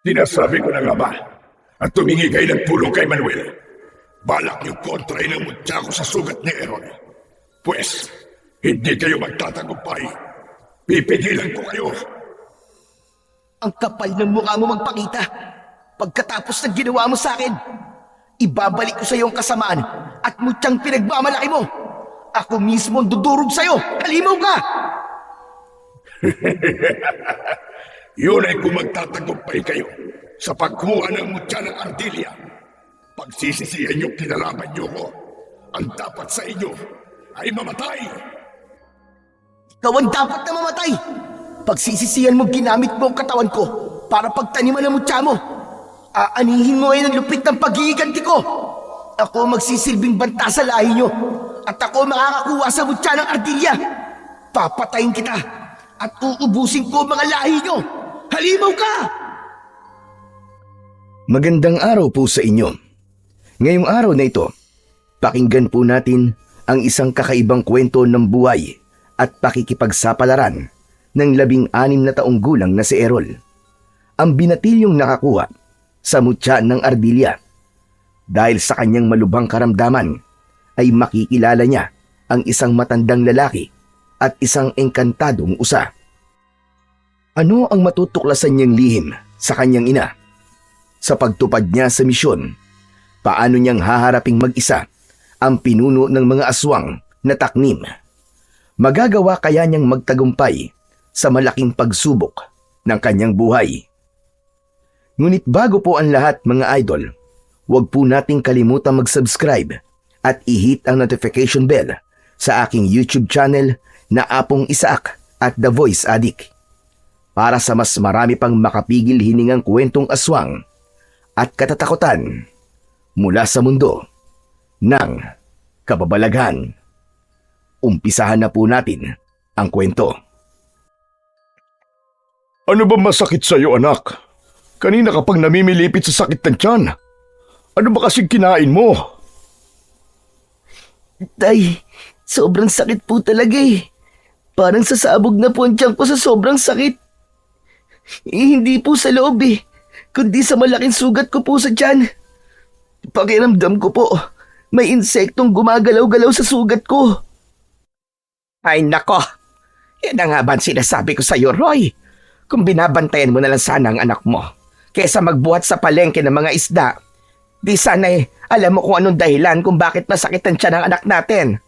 Sinasabi ko na nga ba at tumingi kayo ng tulong kay Manuel. Balak niyo kontrahin ang mutya ko sa sugat ni Aaron. Pues, hindi kayo magtatagumpay. Pipigilan ko kayo. Ang kapal ng mukha mo magpakita. Pagkatapos ng ginawa mo sa akin, ibabalik ko sa iyo ang kasamaan at mutyang pinagmamalaki mo. Ako mismo ang dudurog sa iyo. Halimaw ka! Yun ay kung magtatagumpay kayo sa pagkuha ng mutya ng Ardilia. Pagsisisihan niyo kinalaban niyo ko. Ang dapat sa inyo ay mamatay. Ikaw ang dapat na mamatay. Pagsisisihan mo ginamit mo ang katawan ko para pagtaniman ng mutya mo. Aanihin mo ngayon ang lupit ng pag-iiganti ko. Ako magsisilbing banta sa lahi niyo at ako makakakuha sa mutya ng Ardilia. Papatayin kita at uubusin ko ang mga lahi niyo. Halimaw ka! Magandang araw po sa inyo. Ngayong araw na ito, pakinggan po natin ang isang kakaibang kwento ng buhay at pakikipagsapalaran ng 16 na taong gulang na si Errol. Ang binatilyong nakakuha sa mutya ng Ardilia. Dahil sa kanyang malubhang karamdaman, ay makikilala niya ang isang matandang lalaki at isang engkantadong usa. Ano ang matutuklasan niyang lihim sa kanyang ina? Sa pagtupad niya sa misyon, paano niyang haharaping mag-isa ang pinuno ng mga aswang na taknim? Magagawa kaya niyang magtagumpay sa malaking pagsubok ng kanyang buhay? Ngunit bago po ang lahat mga idol, huwag po nating kalimutan mag-subscribe at i-hit ang notification bell sa aking YouTube channel na Apong Isaak at The Voice Addict para sa mas marami pang makapigil hiningang kwentong aswang at katatakutan mula sa mundo ng kababalaghan. Umpisahan na po natin ang kwento. Ano ba masakit sa iyo, anak? Kanina ka pang namimilipit sa sakit ng tiyan. Ano ba kasing kinain mo? Tay, sobrang sakit po talaga eh. Parang sasabog na po ang tiyan ko sa sobrang sakit. Hindi po sa loob eh, kundi sa malaking sugat ko po sa tiyan. Pakiramdam ko po, may insektong gumagalaw-galaw sa sugat ko. Ay nako, yan na nga ba ang sinasabi ko sa iyo, Roy? Kung binabantayan mo na lang sana ang anak mo, kesa magbuhat sa palengke ng mga isda, di sana alam mo kung anong dahilan kung bakit masakit ang tiyan ng anak natin.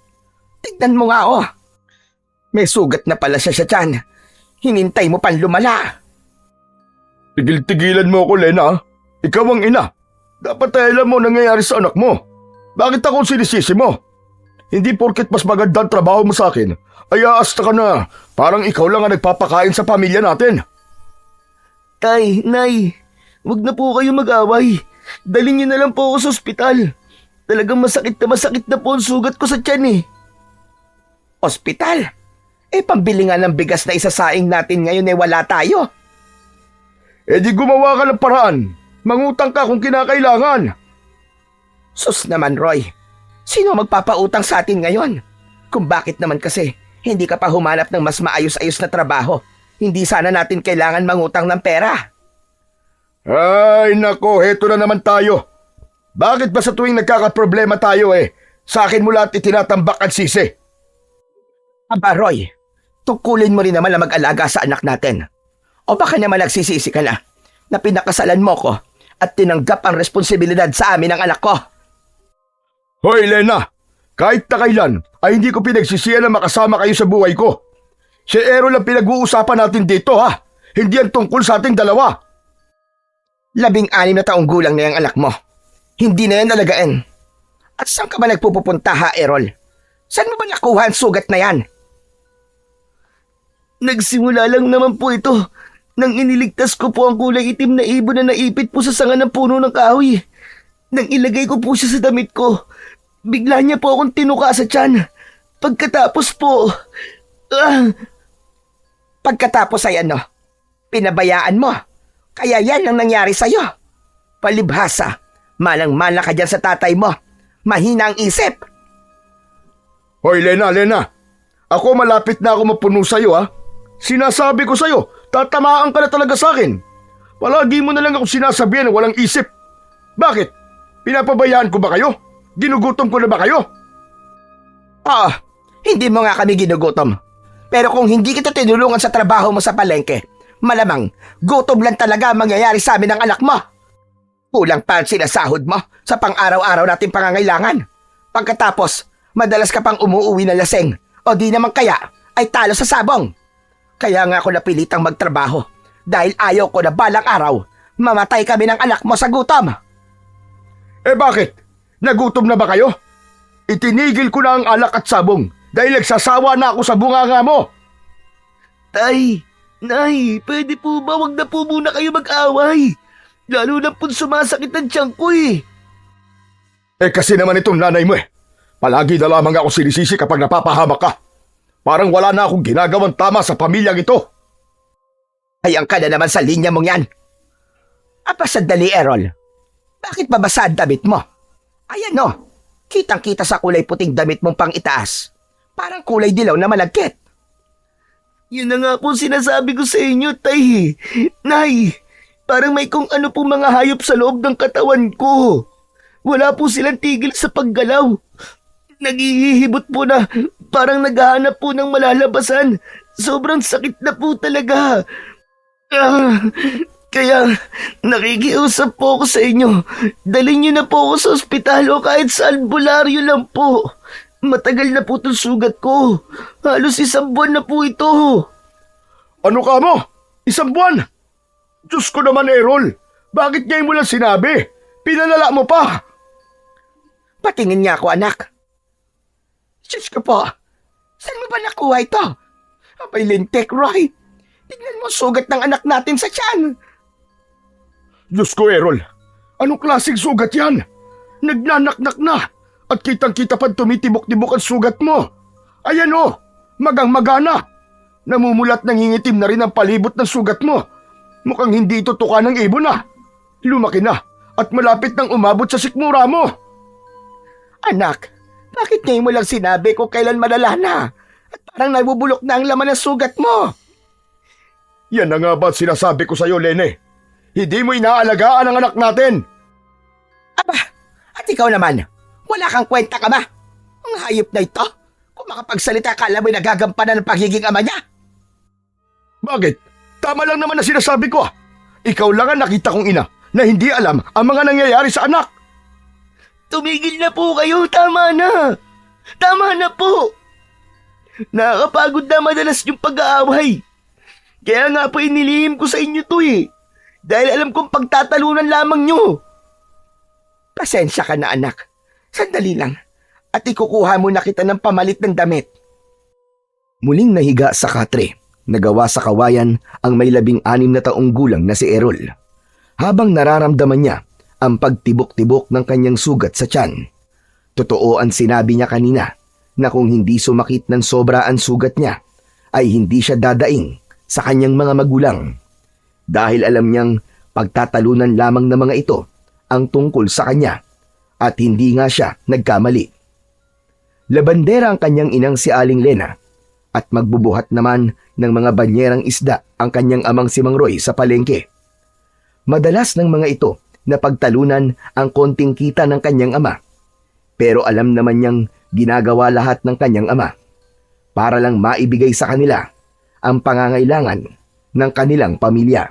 Tignan mo nga oh, may sugat na pala siya sa tiyan. Hinintay mo pang lumala. Tigil-tigilan mo ako, Lena. Ikaw ang ina. Dapat ay alam mo nangyayari sa anak mo. Bakit ako sinisisi mo? Hindi porket mas maganda ang trabaho mo sa akin, ay aasta ka na. Parang ikaw lang ang nagpapakain sa pamilya natin. Tay, Nay, wag na po kayo mag-away. Dalhin niyo na lang po ako sa ospital. Talagang masakit na po ang sugat ko sa tiyan eh. Ospital? Pambili nga ng bigas na isasaing natin ngayon wala tayo. Di gumawa ka ng paraan. Mangutang ka kung kinakailangan. Sus naman, Roy. Sino magpapautang sa atin ngayon? Kung bakit naman kasi hindi ka pa humanap ng mas maayos-ayos na trabaho, hindi sana natin kailangan mangutang ng pera. Ay nako, heto na naman tayo. Bakit ba sa tuwing nagkakaproblema tayo sa akin mo lahat itinatambak at sisi? Aba, Roy, tungkulin mo rin naman na mag-alaga sa anak natin. O baka naman nagsisisi ka na pinakasalan mo ko at tinanggap ang responsibilidad sa amin ng anak ko. Hoy, Lena! Kahit na kailan ay hindi ko pinagsisiyan na makasama kayo sa buhay ko. Si Errol ang pinag-uusapan natin dito ha. Hindi ang tungkol sa ating dalawa. 16 na taong gulang na yung anak mo. Hindi na yan alagaan. At saan ka ba nagpupunta ha, Errol? Saan mo ba nakuha ang sugat na yan? Nagsimula lang naman po ito nang iniligtas ko po ang kulay itim na ibon na naipit po sa sanga ng puno ng kahoy. Nang ilagay ko po siya sa damit ko, bigla niya po akong tinuka sa tiyan. Pagkatapos po... Pagkatapos ay ano? Pinabayaan mo. Kaya yan ang nangyari sa'yo. Palibhasa, malang-mala ka dyan sa tatay mo. Mahina ang isip. Hoy, Lena! Ako malapit na ako mapuno sa'yo ha. Sinasabi ko sa'yo, tatamaan ka na talaga sa akin. Palagi mo na lang ako sinasabihan na walang isip. Bakit? Pinapabayaan ko ba kayo? Ginugutom ko na ba kayo? Oo, hindi mo nga kami ginugutom. Pero kung hindi kita tinulungan sa trabaho mo sa palengke, malamang gutom lang talaga ang mangyayari sa amin ng anak mo. Kulang pa ang sinasahod mo sa pang-araw-araw nating pangangailangan. Pagkatapos, madalas ka pang umuuwi na laseng o di naman kaya ay talo sa sabong. Kaya nga ako napilitang magtrabaho dahil ayaw ko na balang araw mamatay kami ng anak mo sa gutom. Eh bakit? Nagutom na ba kayo? Itinigil ko na ang alak at sabong dahil nagsasawa na ako sa bunganga mo. Tay, Nay, pwede po ba wag na po muna kayo mag-away? Lalo na po sumasakit ang tiyan ko eh. Eh kasi naman itong nanay mo eh. Palagi na lamang ako sinisisi kapag napapahamak ka. Parang wala na akong ginagawang tama sa pamilyang ito. Hayang ka na naman sa linya mong yan. Apa sandali, Errol. Bakit babasa ang damit mo? Ayan no, kitang-kita sa kulay puting damit mong pang itaas. Parang kulay dilaw na malagkit. Yun na nga po sinasabi ko sa inyo, Tay. Nay, parang may kung ano po mga hayop sa loob ng katawan ko. Wala po silang tigil sa paggalaw. Naghihibot po na parang naghahanap po ng malalabasan. Sobrang sakit na po talaga. Kaya nakikiusap po ako sa inyo. Dalhin niyo na po ako sa ospital o kahit sa albularyo lang po. Matagal na po itong sugat ko. Halos 1 buwan na po ito. Ano ka mo? 1 buwan? Diyos ko naman, Errol. Bakit ngayon mo lang sinabi? Pinalala mo pa. Patingin niya ako, anak. Diyos ko po, saan mo ba nakuha ito? Abay lintik, Roy. Tignan mo sugat ng anak natin sa tiyan. Diyos ko, Errol. Anong klaseng sugat yan? Nagnanaknak na. At kitang-kita pa tumitibok-tibok ang sugat mo. Ayan o, magang-magana. Namumulat nangingitim na rin ang palibot ng sugat mo. Mukhang hindi ito tuka ng ibon na. Lumaki na at malapit nang umabot sa sikmura mo. Anak, bakit ngayon mo lang sinabi kung kailan malala na? At parang nabubulok na ang laman ng sugat mo. Yan na nga ba sinasabi ko sa'yo, Lene? Hindi mo inaalagaan ang anak natin. Aba, at ikaw naman, wala kang kwenta ka ba? Ang hayop na ito, kung makapagsalita ka, alam mo'y nagagampanan ng pagiging ama niya. Bakit? Tama lang naman na sinasabi ko. Ikaw lang ang nakita kong ina na hindi alam ang mga nangyayari sa anak. Tumigil na po kayo, tama na. Tama na po. Nakakapagod na madalas yung pag-aaway. Kaya nga po inilihim ko sa inyo to eh. Dahil alam kong pagtatalunan lamang nyo. Pasensya ka na, anak. Sandali lang. At ikukuha mo na kita ng pamalit ng damit. Muling nahiga sa katre, nagawa sa kawayan ang may 16 na taong gulang na si Errol. Habang nararamdaman niya ang pagtibok-tibok ng kanyang sugat sa tiyan. Totoo ang sinabi niya kanina na kung hindi sumakit ng sobra ang sugat niya, ay hindi siya dadaing sa kanyang mga magulang. Dahil alam niyang pagtatalunan lamang ng mga ito ang tungkol sa kanya at hindi nga siya nagkamali. Labandera ang kanyang inang si Aling Lena at magbubuhat naman ng mga banyerang isda ang kanyang amang si Mang Roy sa palengke. Madalas ng mga ito na pagtalunan ang konting kita ng kanyang ama. Pero alam naman niyang ginagawa lahat ng kanyang ama para lang maibigay sa kanila ang pangangailangan ng kanilang pamilya.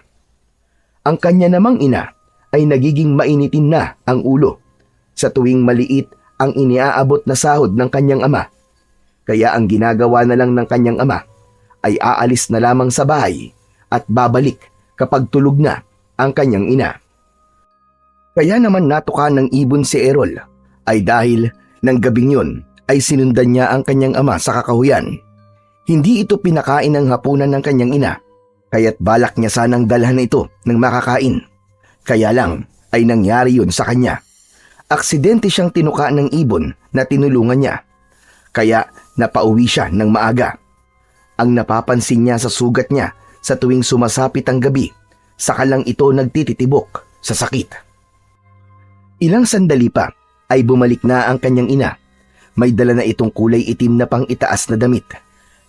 Ang kanya namang ina ay nagiging mainitin na ang ulo sa tuwing maliit ang iniaabot na sahod ng kanyang ama. Kaya ang ginagawa na lang ng kanyang ama ay aalis na lamang sa bahay at babalik kapag tulog na ang kanyang ina. Kaya naman natuka ng ibon si Errol ay dahil ng gabing yun ay sinundan niya ang kanyang ama sa kakahuyan. Hindi ito pinakain ng hapunan ng kanyang ina, kaya't balak niya sanang dalhan ito ng makakain. Kaya lang ay nangyari yun sa kanya. Aksidente siyang tinuka ng ibon na tinulungan niya, kaya napauwi siya ng maaga. Ang napapansin niya sa sugat niya sa tuwing sumasapit ang gabi, saka lang ito nagtititibok sa sakit. Ilang sandali pa ay bumalik na ang kanyang ina. May dala na itong kulay itim na pang itaas na damit,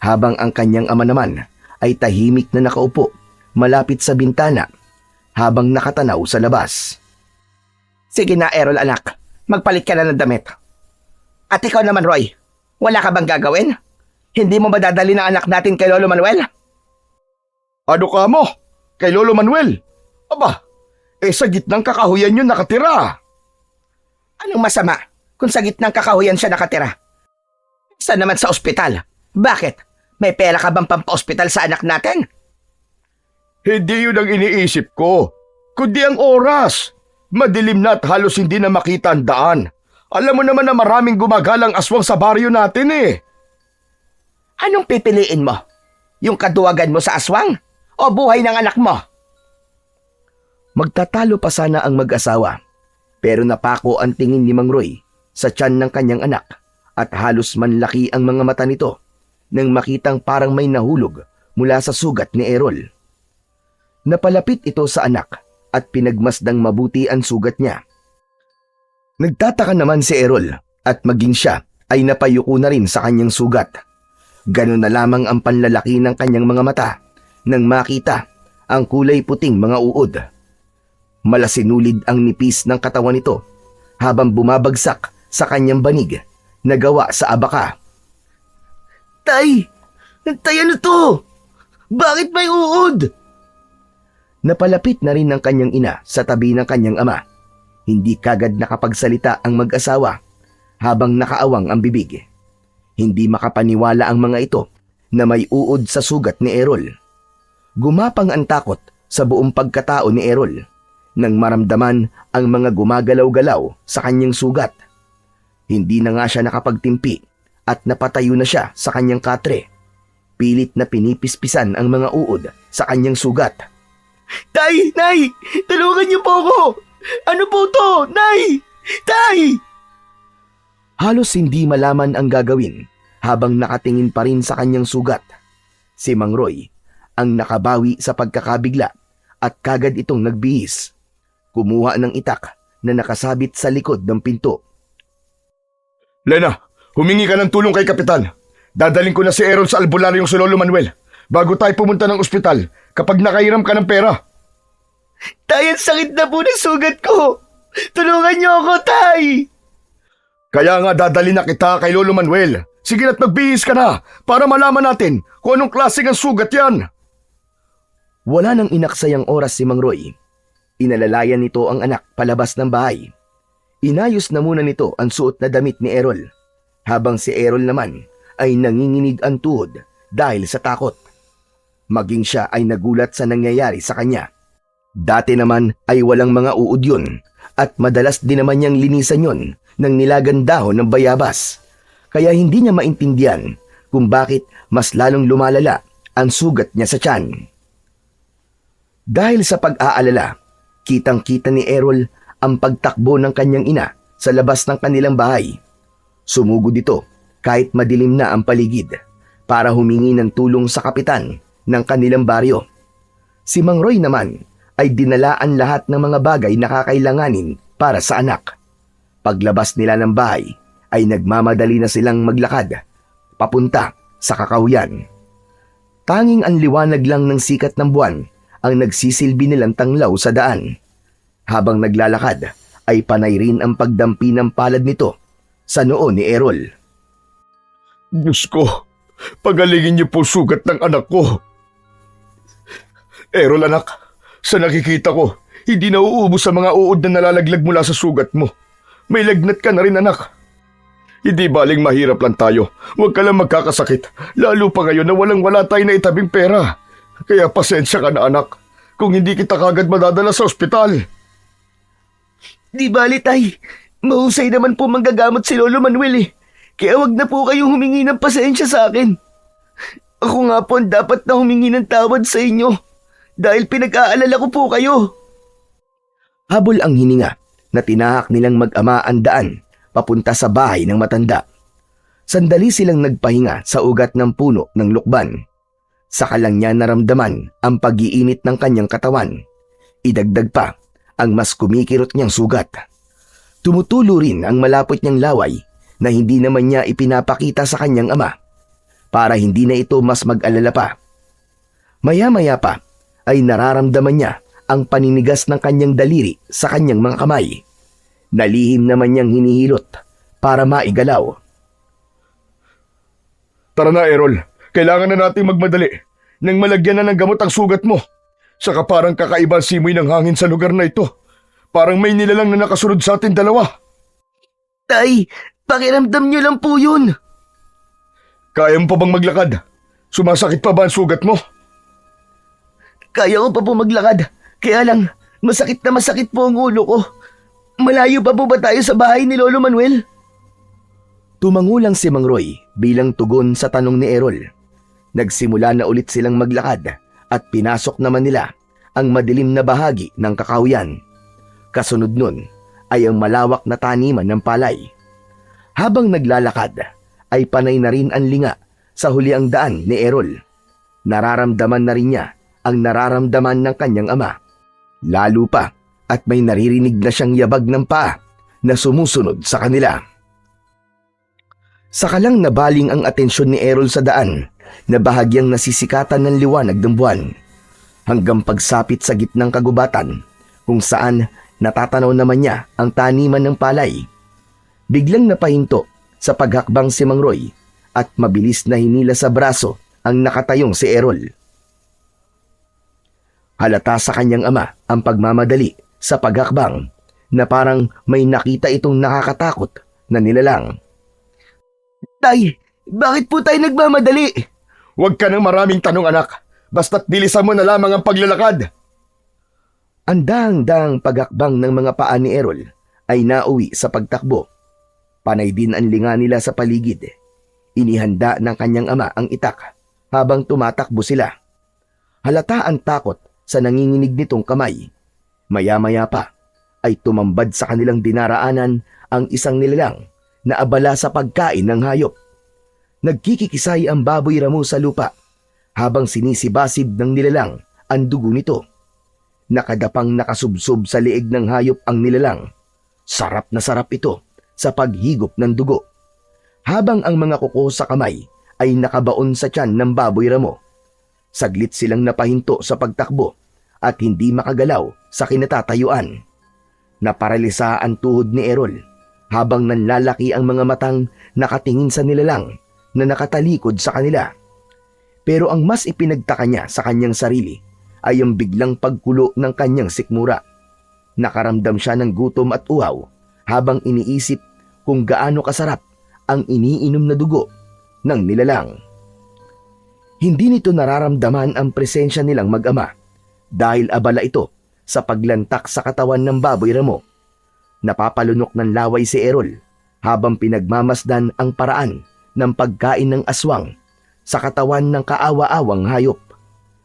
habang ang kanyang ama naman ay tahimik na nakaupo malapit sa bintana habang nakatanaw sa labas. Sige na, Errol anak. Magpalit ka na ng damit. At ikaw naman, Roy. Wala ka bang gagawin? Hindi mo ba dadali ng anak natin kay Lolo Manuel? Ano ka mo? Kay Lolo Manuel? Aba, sa gitnang kakahuyan yun nakatira. Anong masama kung sa gitnang kakahuyan siya nakatira? Saan naman sa ospital? Bakit? May pera ka bang pampa-ospital sa anak natin? Hindi yun ang iniisip ko, kundi ang oras. Madilim na at halos hindi na makita ang daan. Alam mo naman na maraming gumagalang aswang sa baryo natin eh. Anong pipiliin mo? Yung kaduwagan mo sa aswang? O buhay ng anak mo? Magtatalo pa sana ang mag-asawa, pero napako ang tingin ni Mang Roy sa tiyan ng kanyang anak at halos manlaki ang mga mata nito nang makitang parang may nahulog mula sa sugat ni Errol. Napalapit ito sa anak at pinagmasdang mabuti ang sugat niya. Nagtataka naman si Errol at maging siya ay napayuko na rin sa kanyang sugat. Ganun na lamang ang panlalaki ng kanyang mga mata nang makita ang kulay puting mga uod. Malasinulid ang nipis ng katawan nito habang bumabagsak sa kanyang banig na gawa sa abaka. Tay! Tay, ano to? Bakit may uod? Napalapit na rin ng kanyang ina sa tabi ng kanyang ama. Hindi kagad nakapagsalita ang mag-asawa habang nakaawang ang bibig. Hindi makapaniwala ang mga ito na may uod sa sugat ni Errol. Gumapang ang takot sa buong pagkatao ni Errol nang maramdaman ang mga gumagalaw-galaw sa kanyang sugat. Hindi na nga siya nakapagtimpi at napatayo na siya sa kanyang katre. Pilit na pinipispisan ang mga uod sa kanyang sugat. Tay! Nay! Tulungan niyo po ako! Ano po to? Nay! Tay! Halos hindi malaman ang gagawin habang nakatingin pa rin sa kanyang sugat. Si Mang Roy ang nakabawi sa pagkakabigla at kagad itong nagbihis. Kumuha ng itak na nakasabit sa likod ng pinto. Lena, humingi ka ng tulong kay Kapitan. Dadaling ko na si Errol sa albularyong si Lolo Manuel bago tayo pumunta ng ospital kapag nakairam ka ng pera. Tay, ang sakit na po ng sugat ko! Tulungan niyo ako, Tay! Kaya nga dadali na kita kay Lolo Manuel. Sige na't magbihis ka na para malaman natin kung anong klaseng ang sugat yan. Wala nang inaksayang oras si Mang Roy. Inalalayan nito ang anak palabas ng bahay. Inayos na muna nito ang suot na damit ni Errol, habang si Errol naman ay nanginginig ang tuhod dahil sa takot. Maging siya ay nagulat sa nangyayari sa kanya. Dati naman ay walang mga uod yun at madalas din naman niyang linisan yun ng nilagang dahon ng bayabas. Kaya hindi niya maintindihan kung bakit mas lalong lumalala ang sugat niya sa tiyan. Dahil sa pag-aalala, kitang-kita ni Errol ang pagtakbo ng kanyang ina sa labas ng kanilang bahay. Sumugod ito kahit madilim na ang paligid para humingi ng tulong sa kapitan ng kanilang baryo. Si Mang Roy naman ay dinalaan lahat ng mga bagay na kakailanganin para sa anak. Paglabas nila ng bahay ay nagmamadali na silang maglakad papunta sa kakahuyan. Tanging ang liwanag lang ng sikat ng buwan ang nagsisilbi nilang tanglaw sa daan. Habang naglalakad ay panay rin ang pagdampi ng palad nito sa noo ni Errol. Diyos ko, pagalingin niyo po sugat ng anak ko. Errol anak, sa nakikita ko, hindi na uubos sa mga uod na nalalaglag mula sa sugat mo. May lagnat ka na rin anak. Hindi baling mahirap lang tayo. Huwag ka lang magkakasakit. Lalo pa ngayon na walang-wala tayo na itabing pera. Kaya pasensya ka na anak. Kung hindi kita kagad madadala sa ospital. Di bali, Tay. Mahusay naman po manggagamot si Lolo Manuel eh. Kaya wag na po kayong humingi ng pasensya sa akin. Ako nga po ang dapat na humingi ng tawad sa inyo. Dahil pinag-aalala ko po kayo. Habol ang hininga na tinahak nilang mag-ama ang daan papunta sa bahay ng matanda. Sandali silang nagpahinga sa ugat ng puno ng lukban. Saka lang niya naramdaman ang pag-iinit ng kanyang katawan. Idagdag pa ang mas kumikirot niyang sugat. Tumutulo rin ang malapot niyang laway na hindi naman niya ipinapakita sa kanyang ama para hindi na ito mas mag-alala pa. Maya-maya pa ay nararamdaman niya ang paninigas ng kanyang daliri sa kanyang mga kamay. Nalihim naman niyang hinihilot para maigalaw. Tara na, Errol. Kailangan na nating magmadali. Nang malagyan na ng gamot ang sugat mo. Saka parang kakaiba ang simoy ng hangin sa lugar na ito. Parang may nilalang na nakasunod sa atin dalawa. Tay, pakiramdam niyo lang po yun. Kaya mo pa bang maglakad? Sumasakit pa ba ang sugat mo? Kaya ko pa po maglakad. Kaya lang, masakit na masakit po ang ulo ko. Malayo pa po ba tayo sa bahay ni Lolo Manuel? Tumangulang si Mang Roy bilang tugon sa tanong ni Errol. Nagsimula na ulit silang maglakad at pinasok naman nila ang madilim na bahagi ng kakahuyan. Kasunod nun ay ang malawak na taniman ng palay. Habang naglalakad ay panay na rin ang linga sa huli ang daan ni Errol. Nararamdaman na rin niya ang nararamdaman ng kanyang ama. Lalo pa at may naririnig na siyang yabag ng paa na sumusunod sa kanila. Saka lang nabaling ang atensyon ni Errol sa daan na bahagyang nasisikatan ng liwanag ng buwan hanggang pagsapit sa gitnang kagubatan kung saan natatanaw naman niya ang taniman ng palay. Biglang napahinto sa paghakbang si Mang Roy at mabilis na hinila sa braso ang nakatayong si Errol. Halata sa kanyang ama ang pagmamadali sa paghakbang na parang may nakita itong nakakatakot na nilalang. Tay, bakit po tayo nagmamadali? Huwag ka ng maraming tanong, anak. Basta't bilisan mo na lamang ang paglalakad. Ang daang-daang paghakbang ng mga paa ni Errol ay nauwi sa pagtakbo. Panay din ang linga nila sa paligid. Inihanda ng kanyang ama ang itak habang tumatakbo sila. Halata ang takot sa nanginginig nitong kamay. Maya-maya pa ay tumambad sa kanilang dinaraanan ang isang nilalang na abala sa pagkain ng hayop. Nagkikikisay ang baboy ramo sa lupa habang sinisibasib ng nilalang ang dugo nito. Nakadapang nakasubsob sa leeg ng hayop ang nilalang. Sarap na sarap ito sa paghigop ng dugo. Habang ang mga kuko sa kamay ay nakabaon sa tiyan ng baboy ramo. Saglit silang napahinto sa pagtakbo at hindi makagalaw sa kinatatayuan. Naparalisa ang tuhod ni Errol habang nanlalaki ang mga matang nakatingin sa nilalang na nakatalikod sa kanila. Pero ang mas ipinagtaka niya sa kanyang sarili ay ang biglang pagkulo ng kanyang sikmura. Nakaramdam siya ng gutom at uhaw habang iniisip kung gaano kasarap ang iniinom na dugo ng nilalang. Hindi nito nararamdaman ang presensya nilang mag-ama dahil abala ito sa paglantak sa katawan ng baboy ramo. Napapalunok ng laway si Errol habang pinagmamasdan ang paraan ng pagkain ng aswang sa katawan ng kaawa-awang hayop.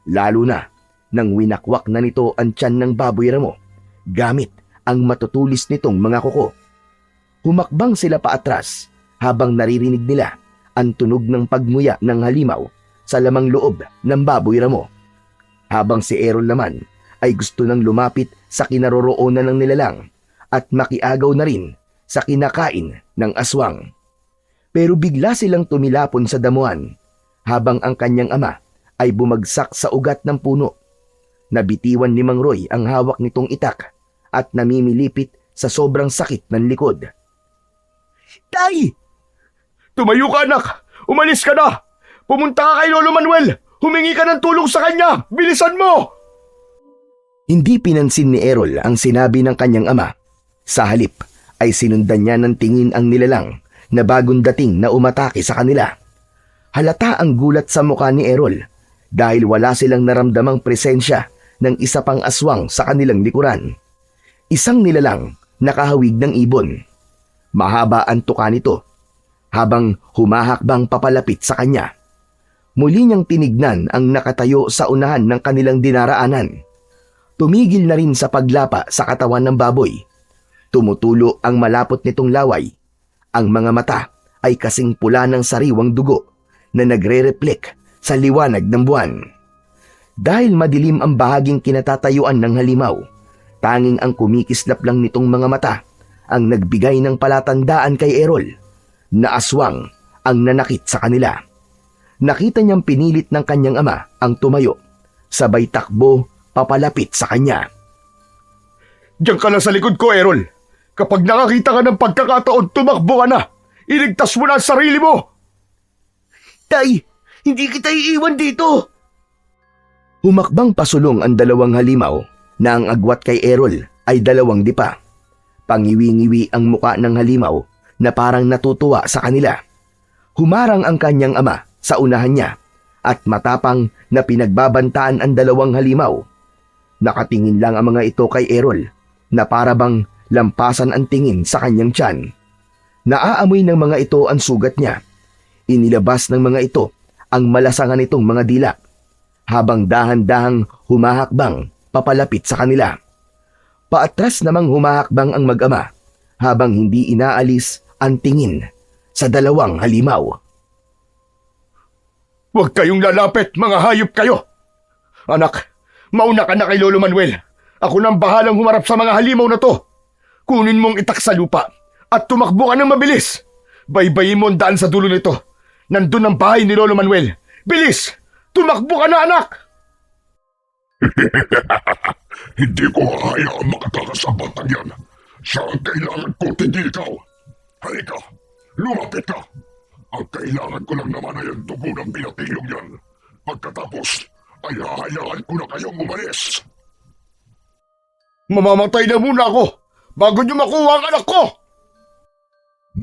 Lalo na nang winakwak na nito ang tiyan ng baboy ramo gamit ang matutulis nitong mga kuko. Humakbang sila paatras habang naririnig nila ang tunog ng pagmuya ng halimaw sa lamang loob ng baboy ramo. Habang si Errol naman ay gusto nang lumapit sa kinaroroonan ng nilalang at makiagaw na rin sa kinakain ng aswang. Pero bigla silang tumilapon sa damuhan habang ang kanyang ama ay bumagsak sa ugat ng puno. Nabitiwan ni Mang Roy ang hawak nitong itak at namimilipit sa sobrang sakit ng likod. Tay! Tumayo ka, anak! Umalis ka na! Pumunta ka kay Lolo Manuel! Humingi ka ng tulong sa kanya! Bilisan mo! Hindi pinansin ni Errol ang sinabi ng kanyang ama. Sa halip ay sinundan niya ng tingin ang nilalang na bagong dating na umatake sa kanila. Halata ang gulat sa mukha ni Errol dahil wala silang naramdamang presensya ng isa pang aswang sa kanilang likuran. Isang nilalang nakahawig ng ibon. Mahaba ang tuka nito habang humahakbang papalapit sa kanya. Muli niyang tinignan ang nakatayo sa unahan ng kanilang dinaraanan. Tumigil na rin sa paglapa sa katawan ng baboy. Tumutulo ang malapot nitong laway. Ang mga mata ay kasing pula ng sariwang dugo na nagre-reflect sa liwanag ng buwan. Dahil madilim ang bahaging kinatatayuan ng halimaw, tanging ang kumikislap lang nitong mga mata ang nagbigay ng palatandaan kay Errol na aswang ang nanakit sa kanila. Nakita niyang pinilit ng kanyang ama ang tumayo, sabay takbo papalapit sa kanya. Diyan ka lang sa likod ko, Errol. Kapag nakakita ka ng pagkakataon, tumakbo ka na. Iligtas mo na ang sarili mo. Tay, hindi kita iiwan dito. Humakbang pasulong ang dalawang halimaw na ang agwat kay Errol ay dalawang dipa. Pangiwi-ngiwi ang muka ng halimaw na parang natutuwa sa kanila. Humarang ang kanyang ama sa unahan niya at matapang na pinagbabantaan ang dalawang halimaw. Nakatingin lang ang mga ito kay Errol na parabang lampasan ang tingin sa kanyang tiyan. Naaamoy ng mga ito ang sugat niya. Inilabas ng mga ito ang malasangan nitong mga dila habang dahan-dahang humahakbang papalapit sa kanila. Paatras namang humahakbang ang mag-ama habang hindi inaalis ang tingin sa dalawang halimaw. Huwag kayong lalapit, mga hayop kayo. Anak, mauna ka na kay Lolo Manuel. Ako nang bahalang humarap sa mga halimaw na to. Kunin mong itak sa lupa at tumakbo ka ng mabilis. Baybayin mo ang daan sa dulo nito. Nandun ang bahay ni Lolo Manuel. Bilis! Tumakbo ka na, anak! Hindi ko hahayaang makatakas sa batang yan. Siya ang kailangan ko, hindi ikaw. Halika, lumapit ka. Ang kailangan ko lang naman ay ang dugo ng binatilong yan. Pagkatapos, ay hahayaan ko na kayong umalis. Mamamatay na muna ako bago niyo makuha ang anak ko!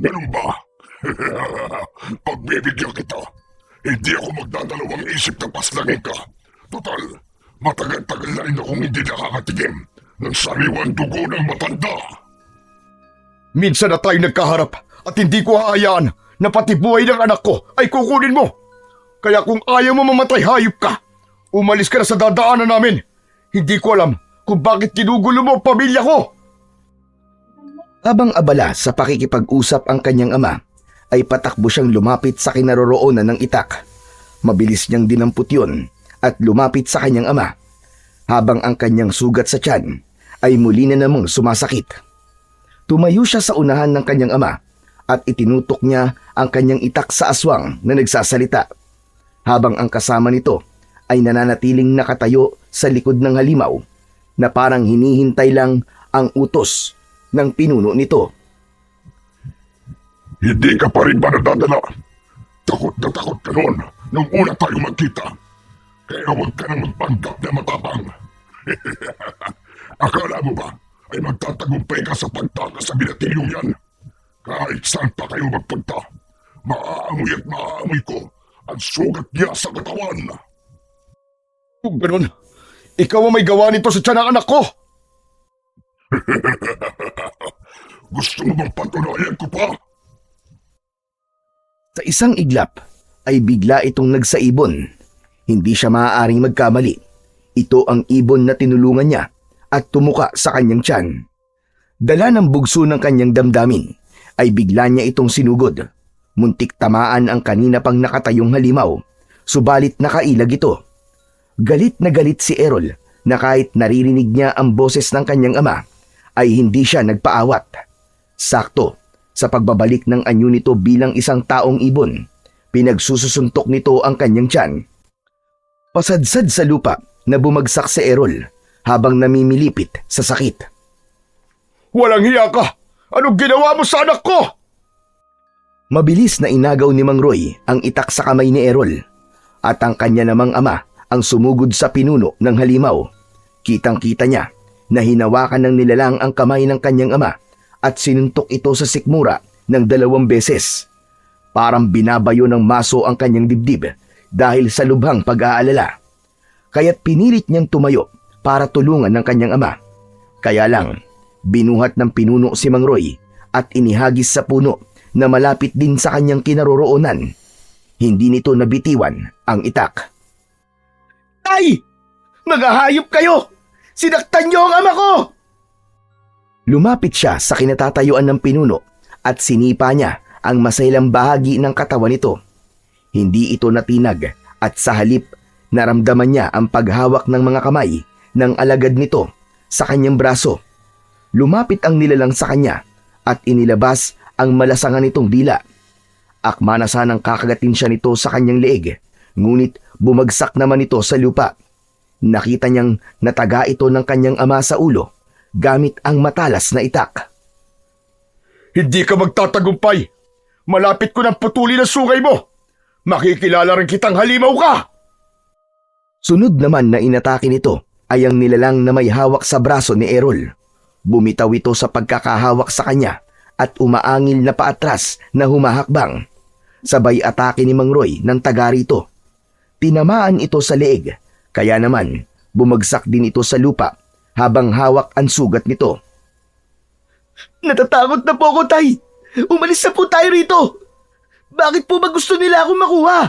Ganun ba? Pagbibigyan kita. Hindi ako magdadalawang isip na paslangin ka. Total, matagal-tagal na rin akong hindi nakakatigim ng sariwang dugo ng matanda. Minsan na tayo nagkaharap at hindi ko hahayaan na pati buhay ng anak ko ay kukunin mo. Kaya kung ayaw mo mamatay, hayop ka. Umalis ka na sa dadaanan namin. Hindi ko alam kung bakit ginugulo mo ang pamilya ko. Habang abala sa pakikipag-usap ang kanyang ama, ay patakbo siyang lumapit sa kinaroroonan ng itak. Mabilis niyang dinampot yun at lumapit sa kanyang ama, habang ang kanyang sugat sa tiyan ay muli na namang sumasakit. Tumayo siya sa unahan ng kanyang ama at itinutok niya ang kanyang itak sa aswang na nagsasalita, habang ang kasama nito ay nananatiling nakatayo sa likod ng halimaw na parang hinihintay lang ang utos ng pinuno nito. Hindi ka pa rin ba nadadala? Takot na takot ka noon nung una tayo magkita. Kaya huwag ka nang magpanggap na matapang. Akala mo ba ay magtatagumpay ka sa pagtakas sa binatilyong yan? Kahit saan pa kayo magpunta, maaamoy at maaamoy ko ang sugat niya sa katawan. Kung ganun, ikaw ang may gawa nito sa tiyan ng anak ko. Gusto mo bang patunayan ko pa? Sa isang iglap ay bigla itong nagsaibon. Hindi siya maaaring magkamali. Ito ang ibon na tinulungan niya at tumuka sa kanyang tiyan. Dala ng bugso ng kanyang damdamin ay bigla niya itong sinugod. Muntik tamaan ang kanina pang nakatayong halimaw, subalit nakailag ito. Galit na galit si Errol na kahit naririnig niya ang boses ng kanyang ama ay hindi siya nagpaawat. Sakto, sa pagbabalik ng anyo nito bilang isang taong ibon, pinagsususuntok nito ang kanyang tiyan. Pasadsad sa lupa na bumagsak si Errol habang namimilipit sa sakit. Walang hiya ka! Anong ginawa mo sa anak ko? Mabilis na inagaw ni Mang Roy ang itak sa kamay ni Errol at ang kanya namang ama ang sumugod sa pinuno ng halimaw. Kitang-kita niya na hinawakan ng nilalang ang kamay ng kanyang ama at sinuntok ito sa sikmura ng 2 beses. Parang binabayo ng maso ang kanyang dibdib dahil sa lubhang pag-aalala. Kaya't pinilit niyang tumayo para tulungan ng kanyang ama. Kaya lang, binuhat ng pinuno si Mang Roy at inihagis sa puno na malapit din sa kanyang kinaroroonan. Hindi nito nabitiwan ang itak. Tay! Mga hayop kayo! Sinaktan niyo ang ama ko! Lumapit siya sa kinatatayuan ng pinuno at sinipa niya ang masailang bahagi ng katawan nito. Hindi ito natinag at sa halip naramdaman niya ang paghawak ng mga kamay ng alagad nito sa kanyang braso. Lumapit ang nilalang sa kanya at inilabas ang malasangan nitong dila. Akma na sanang kakagatin siya nito sa kanyang leeg, ngunit bumagsak naman ito sa lupa. Nakita niyang nataga ito ng kanyang ama sa ulo, gamit ang matalas na itak. Hindi ka magtatagumpay. Malapit ko ng putuli ng sungay mo. Makikilala rin kitang halimaw ka. Sunod naman na inatake nito ay ang nilalang na may hawak sa braso ni Errol. Bumitaw ito sa pagkakahawak sa kanya at umaangil na paatras na humahakbang. Sabay atake ni Mang Roy ng taga rito. Tinamaan ito sa leeg, kaya naman bumagsak din ito sa lupa habang hawak ang sugat nito. Natatakot na po ako, Tay. Umalis na po tayo rito. Bakit po ba gusto nila akong makuha?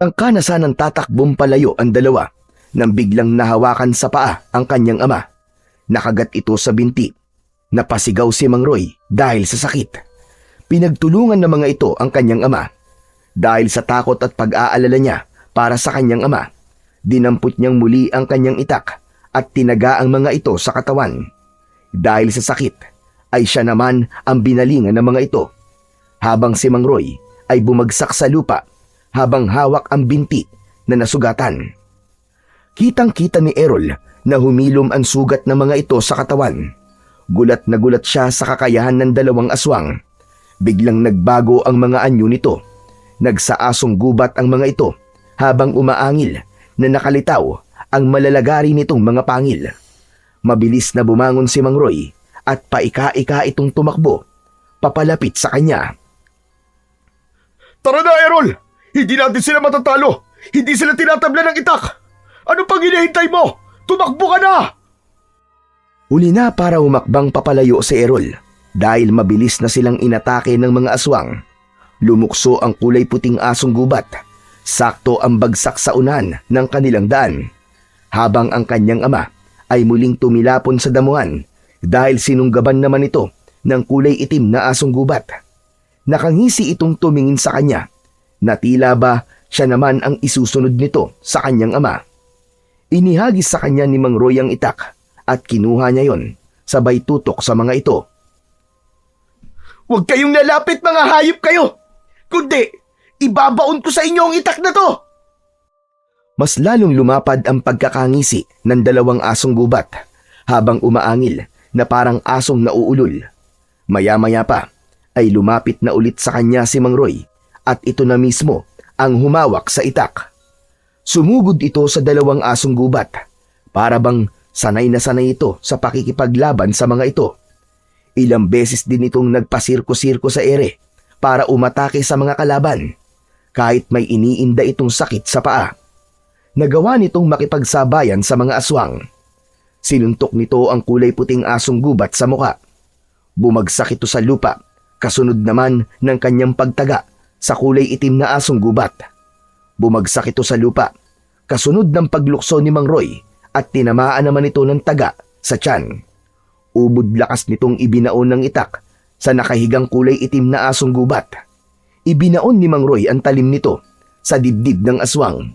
Ang kanasanang tatakbong palayo ang dalawa nang biglang nahawakan sa paa ang kanyang ama. Nakagat ito sa binti. Napasigaw si Mang Roy dahil sa sakit. Pinagtulungan ng mga ito ang kanyang ama. Dahil sa takot at pag-aalala niya para sa kanyang ama, dinampot niyang muli ang kanyang itak at tinaga ang mga ito sa katawan. Dahil sa sakit, ay siya naman ang binalingan ng mga ito. Habang si Mang Roy ay bumagsak sa lupa habang hawak ang binti na nasugatan. Kitang-kita ni Errol na humilom ang sugat ng mga ito sa katawan. Gulat na gulat siya sa kakayahan ng dalawang aswang. Biglang nagbago ang mga anyo nito. Nagsaasong gubat ang mga ito habang umaangil na nakalitaw ang malalagari nitong mga pangil. Mabilis na bumangon si Mang Roy at paika-ika itong tumakbo papalapit sa kanya. Tara na, Errol! Hindi natin sila matatalo! Hindi sila tinatabla ng itak! Ano pang hinihintay mo? Tumakbo ka na! Huli na para humakbang papalayo si Errol dahil mabilis na silang inatake ng mga aswang. Lumukso ang kulay puting asong gubat. Sakto ang bagsak sa unan ng kanilang daan. Habang ang kanyang ama ay muling tumilapon sa damuhan dahil sinunggaban naman ito ng kulay itim na asong gubat. Nakangisi itong tumingin sa kanya na tila ba siya naman ang isusunod nito sa kanyang ama. Inihagis sa kanya ni Mang Roy ang itak at kinuha niya yon sabay tutok sa mga ito. Huwag kayong lalapit, mga hayop kayo! Kundi, ibabaon ko sa inyo ang itak na to! Mas lalong lumapad ang pagkakangisi ng dalawang asong gubat habang umaangil na parang asong nauulol. Maya-maya pa ay lumapit na ulit sa kanya si Mang Roy at ito na mismo ang humawak sa itak. Sumugod ito sa dalawang asong gubat para bang sanay na sanay ito sa pakikipaglaban sa mga ito. Ilang beses din itong nagpasirko-sirko sa ere para umatake sa mga kalaban kahit may iniinda itong sakit sa paa. Nagawa nitong makipagsabayan sa mga aswang. Sinuntok nito ang kulay puting asong gubat sa muka. Bumagsak ito sa lupa, kasunod naman ng kanyang pagtaga sa kulay itim na asong gubat. Bumagsak ito sa lupa, kasunod ng paglukso ni Mang Roy at tinamaan naman ito ng taga sa tiyan. Ubod lakas nitong ibinaon ng itak sa nakahigang kulay itim na asong gubat. Ibinaon ni Mang Roy ang talim nito sa dibdib ng aswang.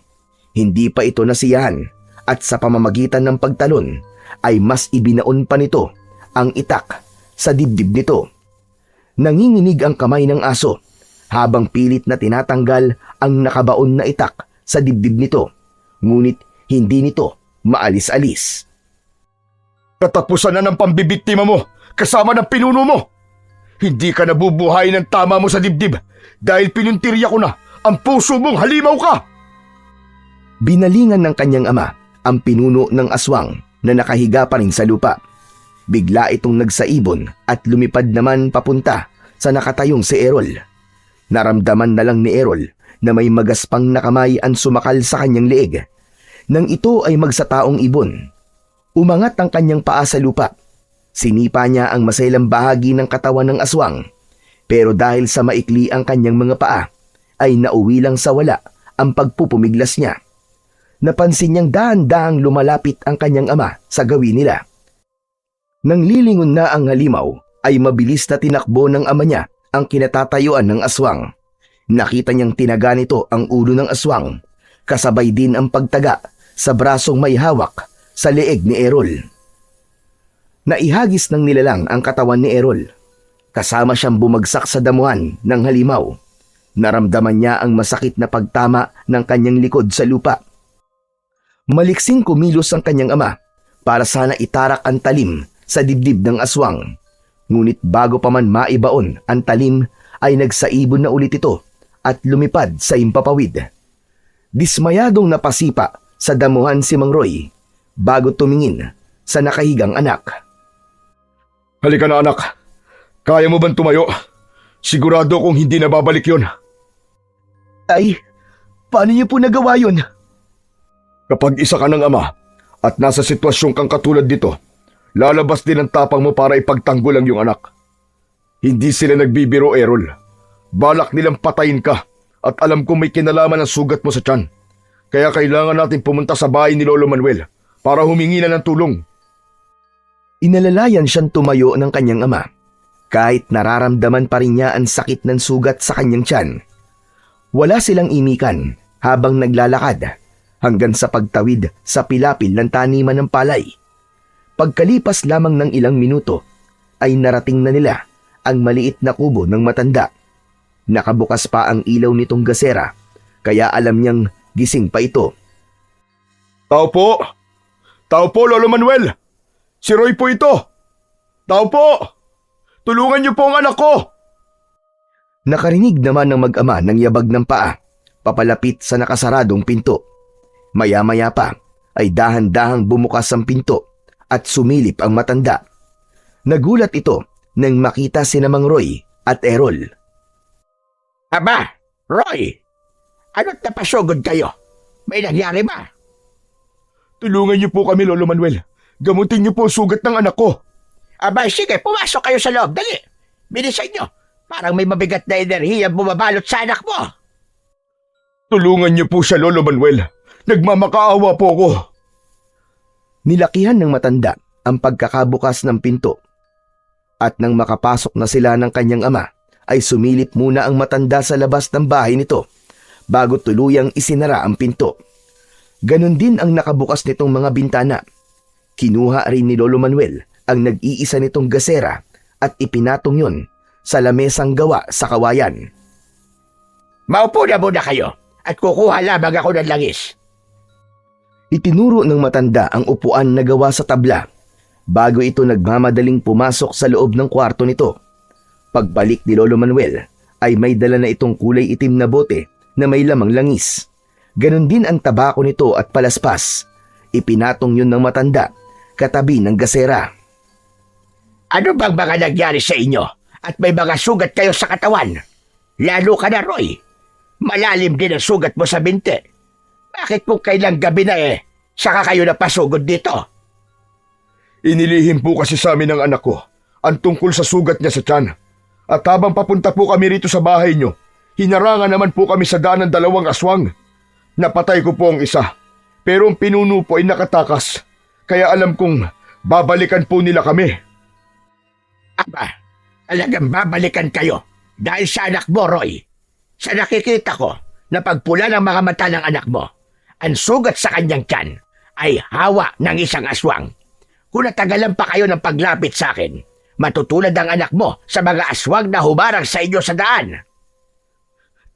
Hindi pa ito nasiyahan at sa pamamagitan ng pagtalon ay mas ibinaon pa nito ang itak sa dibdib nito. Nanginginig ang kamay ng aso habang pilit na tinatanggal ang nakabaon na itak sa dibdib nito, ngunit hindi nito maalis-alis. Katapusan na ng pambibiktima mo kasama ng pinuno mo. Hindi ka nabubuhay ng tama mo sa dibdib dahil pinuntirya ko na ang puso mong halimaw ka. Binalingan ng kanyang ama ang pinuno ng aswang na nakahiga pa rin sa lupa. Bigla itong nagsaibon at lumipad naman papunta sa nakatayong si Errol. Naramdaman na lang ni Errol na may magaspang na kamay ang sumakal sa kanyang leeg. Nang ito ay magsataong ibon, umangat ang kanyang paa sa lupa. Sinipa niya ang masailang bahagi ng katawan ng aswang, pero dahil sa maikli ang kanyang mga paa, ay nauwi lang sa wala ang pagpupumiglas niya. Napansin niyang dahan-dahang lumalapit ang kanyang ama sa gawin nila. Nang lilingon na ang halimaw, ay mabilis na tinakbo ng ama niya ang kinatatayuan ng aswang. Nakita niyang tinaga nito ang ulo ng aswang, kasabay din ang pagtaga sa brasong may hawak sa leeg ni Errol. Naihagis ng nilalang ang katawan ni Errol. Kasama siyang bumagsak sa damuhan ng halimaw. Naramdaman niya ang masakit na pagtama ng kanyang likod sa lupa. Maliksing kumilos ang kanyang ama para sana itarak ang talim sa dibdib ng aswang. Ngunit bago pa man maibaon ang talim ay nagsaibon na ulit ito at lumipad sa impapawid. Dismayadong napasipa sa damuhan si Mang Roy bago tumingin sa nakahigang anak. Halika na anak. Kaya mo bang tumayo? Sigurado kong hindi na babalik yun. Tay, paano niyo po nagawa yun? Kapag isa ka ng ama at nasa sitwasyon kang katulad dito, lalabas din ang tapang mo para ipagtanggol ang iyong anak. Hindi sila nagbibiro, Errol. Balak nilang patayin ka at alam kong may kinalaman ang sugat mo sa tiyan. Kaya kailangan natin pumunta sa bahay ni Lolo Manuel para humingi na ng tulong. Inalalayan siyang tumayo ng kanyang ama kahit nararamdaman pa rin niya ang sakit ng sugat sa kanyang tiyan. Wala silang imikan habang naglalakad hanggang sa pagtawid sa pilapil ng taniman ng palay. Pagkalipas lamang ng ilang minuto ay narating na nila ang maliit na kubo ng matanda. Nakabukas pa ang ilaw nitong gasera kaya alam niyang gising pa ito. Tao po! Tao po, Lolo Manuel! Si Roy po ito! Tao po! Tulungan niyo po ang anak ko! Nakarinig naman ng mag-ama ng yabag ng paa papalapit sa nakasaradong pinto. Maya-maya pa ay dahan-dahang bumukas ang pinto at sumilip ang matanda. Nagulat ito nang makita sina Mang Roy at Errol. Aba, Roy, ano't napasugod kayo? May nangyari ba? Tulungan niyo po kami, Lolo Manuel. Gamutin niyo po ang sugat ng anak ko. Aba, sige, pumasok kayo sa loob. Dali, bilisan nyo. Parang may mabigat na enerhiya bumabalot sa anak mo. Tulungan niyo po siya, Lolo Manuel. Nagmamakaawa po ako. Nilakihan ng matanda ang pagkakabukas ng pinto. At nang makapasok na sila ng kanyang ama, ay sumilip muna ang matanda sa labas ng bahay nito bago tuluyang isinara ang pinto. Ganon din ang nakabukas nitong mga bintana. Kinuha rin ni Lolo Manuel ang nag-iisa nitong gasera at ipinatong yun sa lamesang gawa sa kawayan. Maupo na muna kayo at kukuha lamang ako ng langis. Itinuro ng matanda ang upuan na gawa sa tabla bago ito nagmamadaling pumasok sa loob ng kwarto nito. Pagbalik ni Lolo Manuel ay may dala na itong kulay itim na bote na may lamang langis. Ganon din ang tabako nito at palaspas. Ipinatong yun ng matanda katabi ng gasera. Ano bang mga nangyari sa inyo at may mga sugat kayo sa katawan? Lalo ka na, Roy. Malalim din ang sugat mo sa binti. Bakit kung kailang gabi na saka kayo napasugod dito? Inilihim po kasi sa amin ng anak ko ang tungkol sa sugat niya sa tiyan. At habang papunta po kami rito sa bahay niyo, hinarangan naman po kami sa daan ng dalawang aswang. Napatay ko po ang isa, pero ang pinuno po ay nakatakas. Kaya alam kong babalikan po nila kami. Aba, talagang babalikan kayo dahil sa anak mo, Roy. Sa nakikita ko na pagpula ng mga mata ng anak mo, ang sugat sa kanyang tiyan ay hawa ng isang aswang. Kung natagalan pa kayo ng paglapit sa akin, matutulad ang anak mo sa mga aswang na humarang sa inyo sa daan.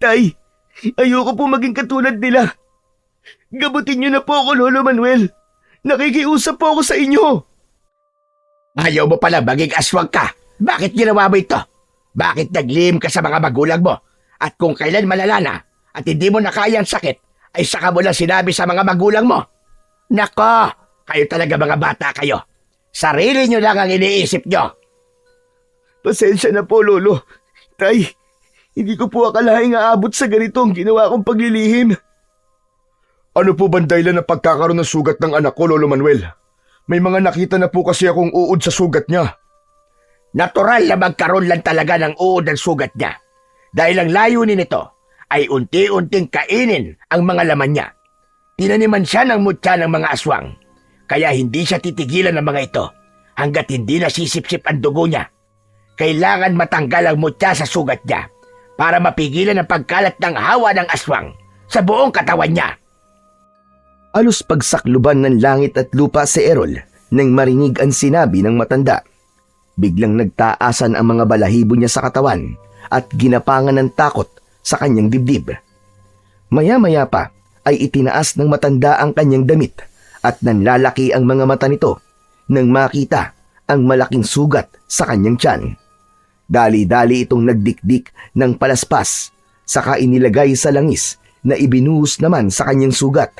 Tay, ayoko po maging katulad nila. Gamutin niyo na po ako, Lolo Manuel. Nakikiusap po ako sa inyo. Ayaw mo pala maging aswang ka. Bakit ginawa mo ito? Bakit naglihim ka sa mga magulang mo? At kung kailan malala na at hindi mo na kaya ang sakit, ay saka mo lang sinabi sa mga magulang mo. Nako, kayo talaga mga bata kayo. Sarili nyo lang ang iniisip nyo. Pasensya na po, Lolo. Tay, hindi ko po akalaing aabot sa ganito ang ginawa kong paglilihim. Ano po bang dahilan ng pagkakaroon ng sugat ng anak ko, Lolo Manuel? May mga nakita na po kasi akong uod sa sugat niya. Natural na magkaroon lang talaga ng uod ang sugat niya. Dahil ang layunin nito ay unti-unting kainin ang mga laman niya. Tinaniman siya ng mutya ng mga aswang. Kaya hindi siya titigilan ng mga ito hanggat hindi nasisipsip ang dugo niya. Kailangan matanggal ang mutya sa sugat niya para mapigilan ang pagkalat ng hawa ng aswang sa buong katawan niya. Alos pagsakluban ng langit at lupa si Errol nang marinig ang sinabi ng matanda. Biglang nagtaasan ang mga balahibo niya sa katawan at ginapangan ng takot sa kanyang dibdib. Maya-maya pa ay itinaas ng matanda ang kanyang damit at nanlalaki ang mga mata nito nang makita ang malaking sugat sa kanyang tiyan. Dali-dali itong nagdikdik ng palaspas, saka inilagay sa langis na ibinuhos naman sa kanyang sugat.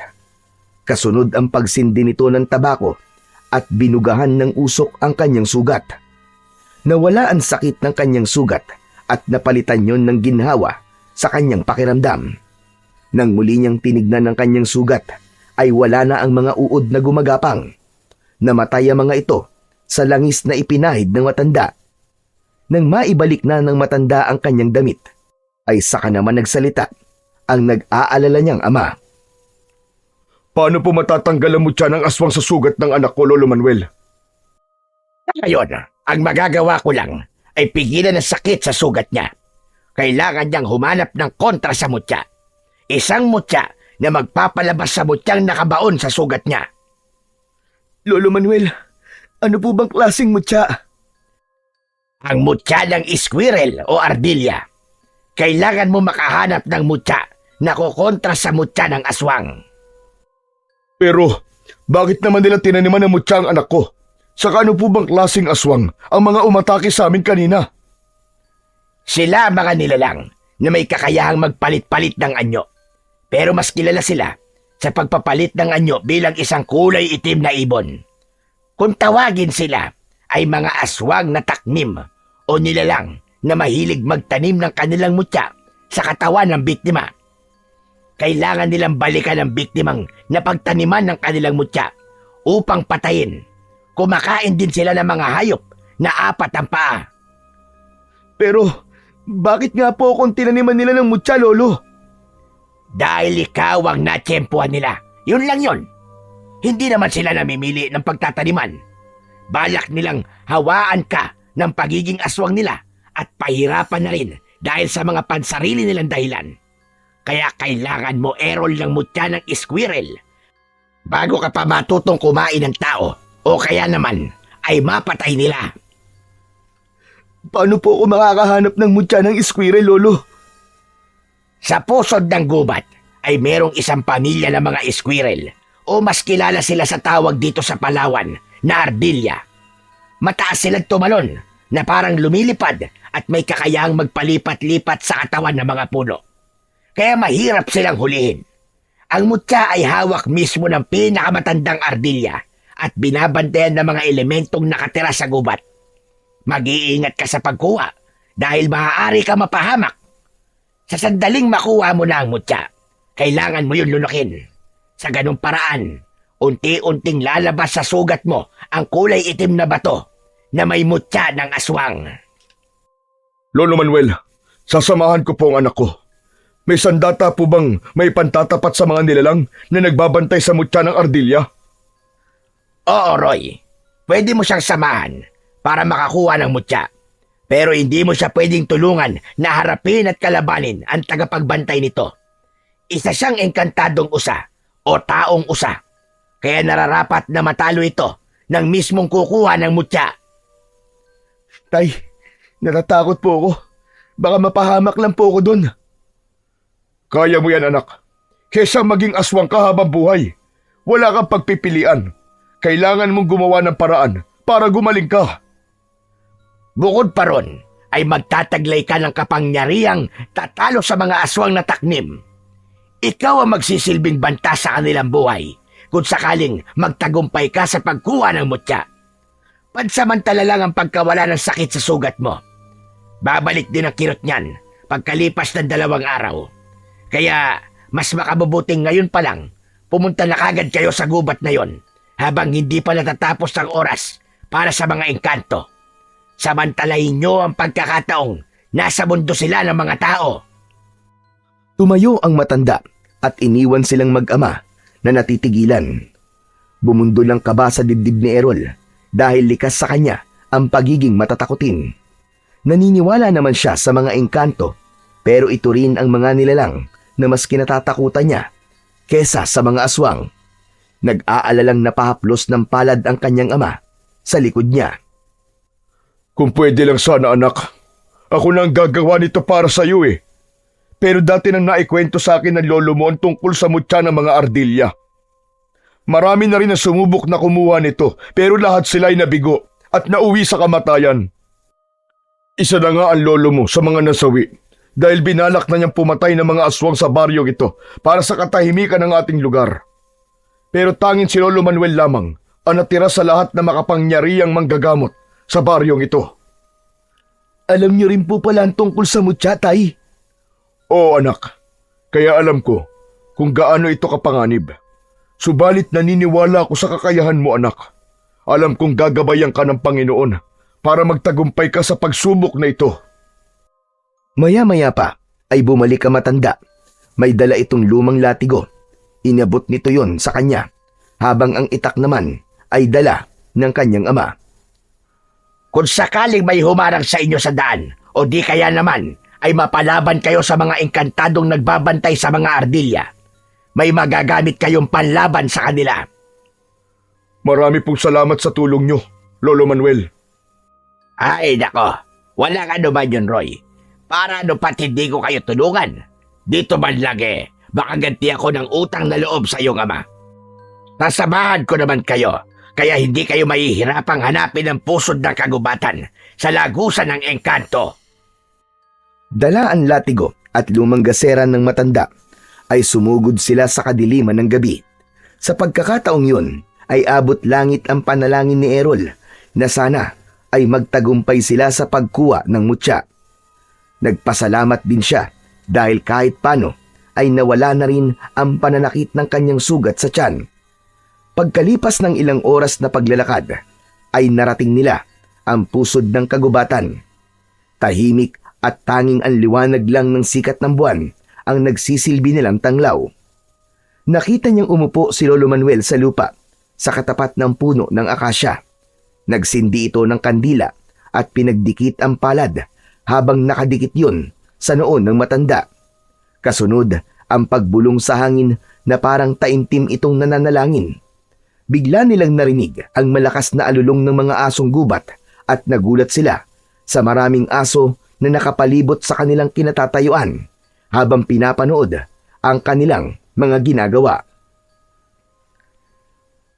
Kasunod ang pagsindi nito ng tabako at binugahan ng usok ang kanyang sugat. Nawala ang sakit ng kanyang sugat at napalitan yon ng ginhawa sa kanyang pakiramdam. Nang muli niyang tinignan ang kanyang sugat, ay wala na ang mga uod na gumagapang. Namatay ang mga ito sa langis na ipinahid ng matanda. Nang maibalik na ng matanda ang kanyang damit, ay saka naman nagsalita ang nag-aalala niyang ama. Paano po matatanggal ang mutya ng aswang sa sugat ng anak ko, Lolo Manuel? Ngayon, ang magagawa ko lang ay pigilan ang sakit sa sugat niya. Kailangan niyang humanap ng kontra sa mutya. Isang mutya na magpapalabas sa mutyang nakabaon sa sugat niya. Lolo Manuel, ano po bang klaseng mutya? Ang mutya ng squirrel o ardilya. Kailangan mo makahanap ng mutya na kukontra sa mutya ng aswang. Pero, bakit naman nila tinaniman ng mutya ang anak ko? Saka ano po bang klaseng aswang ang mga umatake sa amin kanina? Sila ang mga nilalang na may kakayahang magpalit-palit ng anyo. Pero mas kilala sila sa pagpapalit ng anyo bilang isang kulay itim na ibon. Kung tawagin sila ay mga aswang na taknim o nilalang na mahilig magtanim ng kanilang mutya sa katawan ng biktima. Kailangan nilang balikan ang biktimang napagtaniman ng kanilang mutya upang patayin. Kumakain din sila ng mga hayop na 4 ang paa. Pero, bakit nga po kung tinaniman nila ng mutya, Lolo? Dahil ikaw ang natsyempuhan nila. Yun lang yun. Hindi naman sila namimili ng pagtataniman. Balak nilang hawaan ka ng pagiging aswang nila at pahirapan na rin dahil sa mga pansarili nilang dahilan. Kaya kailangan mo erol ng mutya ng squirrel bago ka pa matutong kumain ng tao o kaya naman ay mapatay nila. Paano po ako makakahanap ng mutya ng squirrel, Lolo? Sa pusod ng gubat ay merong isang pamilya ng mga squirrel o mas kilala sila sa tawag dito sa Palawan na ardilya. Mataas silang tumalon na parang lumilipad at may kakayahang magpalipat-lipat sa katawan ng mga puno. Kaya mahirap silang hulihin. Ang mutya ay hawak mismo ng pinakamatandang ardilya at binabantayan ng mga elementong nakatira sa gubat. Mag-iingat ka sa pagkuha dahil maaari ka mapahamak. Sa sandaling makuha mo na ang mutya, kailangan mo yun lunukin. Sa ganung paraan, unti-unting lalabas sa sugat mo ang kulay itim na bato na may mutya ng aswang. Lolo Manuel, sasamahan ko po ang anak ko. May sandata po bang may pantatapat sa mga nilalang na nagbabantay sa mutya ng ardilya? Oo, Roy. Pwede mo siyang samahan para makakuha ng mutya. Pero hindi mo siya pwedeng tulungan na harapin at kalabanin ang tagapagbantay nito. Isa siyang engkantadong usa o taong usa. Kaya nararapat na matalo ito ng mismong kukuha ng mutya. Tay, natatakot po ako. Baka mapahamak lang po ako dun. Kaya mo yan, anak. Kesa maging aswang ka habang buhay. Wala kang pagpipilian. Kailangan mong gumawa ng paraan para gumaling ka. Bukod pa ron, ay magtataglay ka ng kapangyarihang tatalo sa mga aswang na taknim. Ikaw ang magsisilbing banta sa kanilang buhay kung sakaling magtagumpay ka sa pagkuha ng mutya. Pansamantala lang ang pagkawala ng sakit sa sugat mo. Babalik din ang kirot niyan pagkalipas ng 2 araw. Kaya mas makabubuting ngayon pa lang pumunta na kagad kayo sa gubat na yon habang hindi pa natatapos ang oras para sa mga engkanto. Samantalahin nyo ang pagkakataong nasa mundo sila ng mga tao. Tumayo ang matanda at iniwan silang mag-ama na natitigilan. Bumundol ang kaba sa dibdib ni Errol dahil likas sa kanya ang pagiging matatakutin. Naniniwala naman siya sa mga engkanto pero ito rin ang mga nilalang na mas kinatatakutan niya kesa sa mga aswang. Nag-aalalang napahaplos ng palad ang kanyang ama sa likod niya. Kung pwede lang sana, anak. Ako na ang gagawa nito para sa iyo eh. Pero dati nang naikwento sa akin ng lolo mo ang tungkol sa mutya ng mga ardilya. Marami na rin ang sumubok na kumuha nito pero lahat sila ay nabigo at nauwi sa kamatayan. Isa na nga ang lolo mo sa mga nasawi dahil binalak na niyang pumatay ng mga aswang sa baryong ito para sa katahimikan ng ating lugar. Pero tanging si Lolo Manuel lamang ang natira sa lahat na makapangyarihang manggagamot sa baryong ito. Alam niyo rin po pala ang tungkol sa mutya, Tay. Oo anak, kaya alam ko kung gaano ito kapanganib. Subalit naniniwala ako sa kakayahan mo anak. Alam kong gagabayan ka ng Panginoon para magtagumpay ka sa pagsubok na ito. Maya-maya pa ay bumalik ang matanda. May dala itong lumang latigo. Inabot nito yon sa kanya, habang ang itak naman ay dala ng kanyang ama. Kung sakaling may humarang sa inyo sa daan, o di kaya naman ay mapalaban kayo sa mga engkantadong nagbabantay sa mga ardilya, may magagamit kayong panlaban sa kanila. Marami pong salamat sa tulong nyo, Lolo Manuel. Ay nako, walang ano man yun, Roy. Para ano pat hindi ko kayo tulungan. Dito man lang baka ganti ako ng utang na loob sa iyong ama. Nasamahan ko naman kayo, kaya hindi kayo mahihirapang hanapin ang pusod ng kagubatan sa lagusan ng engkanto. Dala ang latigo at lumang gasera ng matanda ay sumugod sila sa kadiliman ng gabi. Sa pagkakataong yun ay abot langit ang panalangin ni Errol na sana ay magtagumpay sila sa pagkuha ng mutya. Nagpasalamat din siya dahil kahit paano ay nawala na rin ang pananakit ng kanyang sugat sa tiyan. Pagkalipas ng ilang oras na paglalakad ay narating nila ang pusod ng kagubatan. Tahimik at tanging ang liwanag lang ng sikat ng buwan ang nagsisilbi nilang tanglaw. Nakita niyang umupo si Lolo Manuel sa lupa sa katapat ng puno ng akasya. Nagsindi ito ng kandila at pinagdikit ang palad habang nakadikit yun sa noon ng matanda. Kasunod ang pagbulong sa hangin na parang taimtim itong nananalangin. Bigla nilang narinig ang malakas na alulong ng mga asong gubat at nagulat sila sa maraming aso na nakapalibot sa kanilang kinatatayuan habang pinapanood ang kanilang mga ginagawa.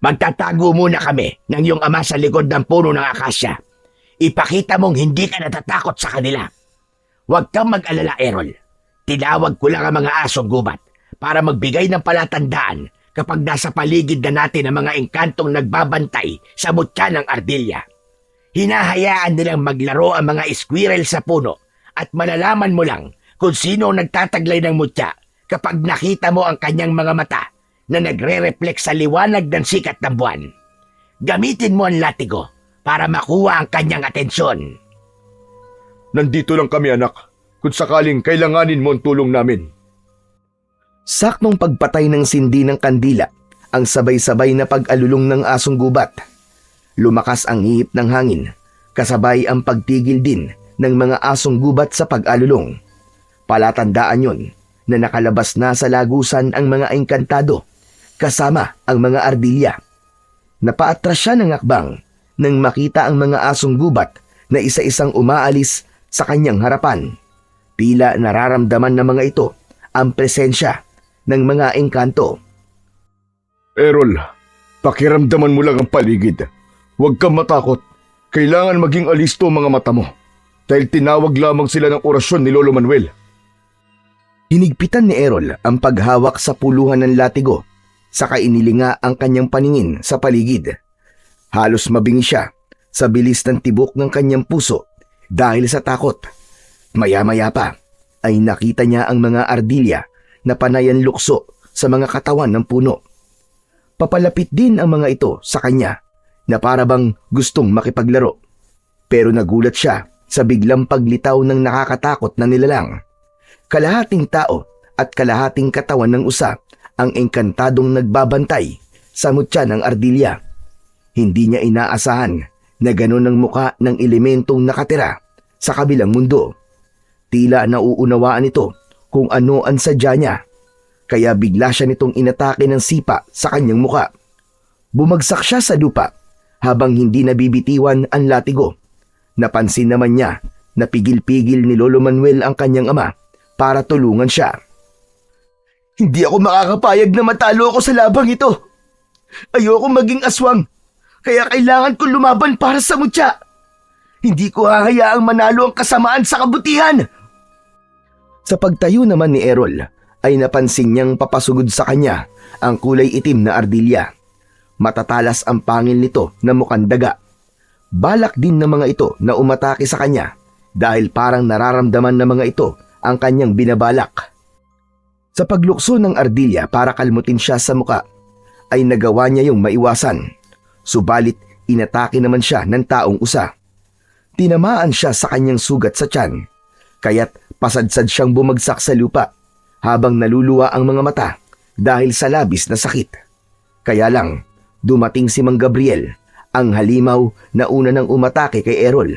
Magtatago muna kami ng iyong ama sa likod ng puno ng akasya. Ipakita mong hindi ka natatakot sa kanila. Huwag kang mag-alala, Errol. Tinawag ko lang ang mga asong gubat para magbigay ng palatandaan kapag nasa paligid na natin ang mga engkantong nagbabantay sa mutya ng ardilya. Hinahayaan nilang maglaro ang mga squirrel sa puno at malalaman mo lang kung sino ang nagtataglay ng mutya kapag nakita mo ang kanyang mga mata na nagre-reflect sa liwanag ng sikat ng buwan. Gamitin mo ang latigo para makuha ang kanyang atensyon. Nandito lang kami anak, kung sakaling kailanganin mo ang tulong namin. Saktong pagpatay ng sindi ng kandila ang sabay-sabay na pag-alulong ng asong gubat. Lumakas ang ihip ng hangin, kasabay ang pagtigil din ng mga asong gubat sa pag-alulong. Palatandaan yon na nakalabas na sa lagusan ang mga engkantado kasama ang mga ardilya. Napaatras siya ng akbang nang makita ang mga asong gubat na isa-isang umaalis sa kanyang harapan. Tila nararamdaman ng mga ito ang presensya ng mga engkanto. Errol, pakiramdaman mo lang ang paligid. Huwag kang matakot. Kailangan maging alisto ang mga mata mo dahil tinawag lamang sila ng orasyon ni Lolo Manuel. Hinigpitan ni Errol ang paghawak sa puluhan ng latigo, saka inilinga ang kanyang paningin sa paligid. Halos mabingi siya sa bilis ng tibok ng kanyang puso dahil sa takot. Maya-maya pa ay nakita niya ang mga ardilya na panayan lukso sa mga katawan ng puno. Papalapit din ang mga ito sa kanya na parabang gustong makipaglaro. Pero nagulat siya sa biglang paglitaw ng nakakatakot na nilalang. Kalahating tao at kalahating katawan ng usa ang engkantadong nagbabantay sa mutya ng ardilya. Hindi niya inaasahan na gano'n ang muka ng elementong nakatira sa kabilang mundo. Tila nauunawaan ito kung ano ang sadya niya, kaya bigla siya nitong inatake ng sipa sa kanyang muka. Bumagsak siya sa lupa habang hindi nabibitiwan ang latigo. Napansin naman niya na pigil-pigil ni Lolo Manuel ang kanyang ama para tulungan siya. Hindi ako makakapayag na matalo ako sa labang ito. Ayoko maging aswang. Kaya kailangan ko lumaban para sa mutya. Hindi ko hahayaang manalo ang kasamaan sa kabutihan. Sa pagtayo naman ni Errol, ay napansin niyang papasugod sa kanya ang kulay itim na ardilya. Matatalas ang pangil nito na mukhang daga. Balak din ng mga ito na umatake sa kanya dahil parang nararamdaman ng mga ito ang kanyang binabalak. Sa paglukso ng ardilya para kalmutin siya sa muka, ay nagawa niya yung maiwasan. Subalit inatake naman siya ng taong usa. Tinamaan siya sa kanyang sugat sa tiyan, kaya't pasadsad siyang bumagsak sa lupa habang naluluwa ang mga mata dahil sa labis na sakit. Kaya lang, dumating si Mang Gabriel, ang halimaw na una nang umatake kay Errol.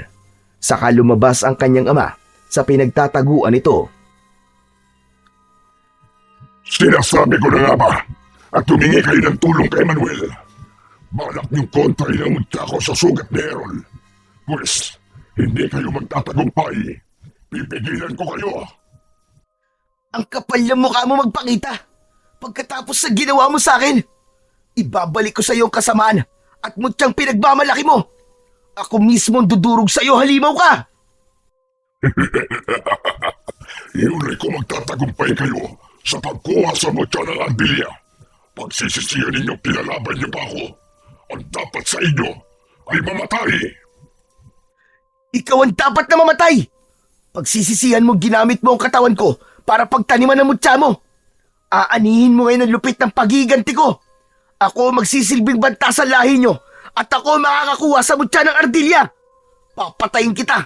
Saka lumabas ang kanyang ama sa pinagtataguan nito. Sinasabi ko na nga ba at tumingi kayo ng tulong kay Manuel. Balak niyong kontra ng mutya ko sa sugat ni Errol. Pwes, hindi kayo magtatagumpay. Pipigilan ko kayo. Ang kapal ng mukha mo magpakita. Pagkatapos sa ginawa mo sa akin, ibabalik ko sa iyo ang kasamaan at mutyang pinagmamalaki mo. Ako mismo ang dudurog sa iyo, halimaw ka! Iulay ko magtatagumpay kayo sa pagkuha sa mutya ng Ardilya. Pagsisisiyan ninyong pinalaban niyo pa ako, ang dapat sa inyo ay mamatay. Ikaw ang dapat na mamatay! Pagsisisihan mo ginamit mo ang katawan ko para pagtaniman ng mutya mo. Aanihin mo ngayon ang lupit ng pagiganti ko. Ako magsisilbing banta sa lahi nyo at ako makakakuha sa mutya ng Ardilya. Papatayin kita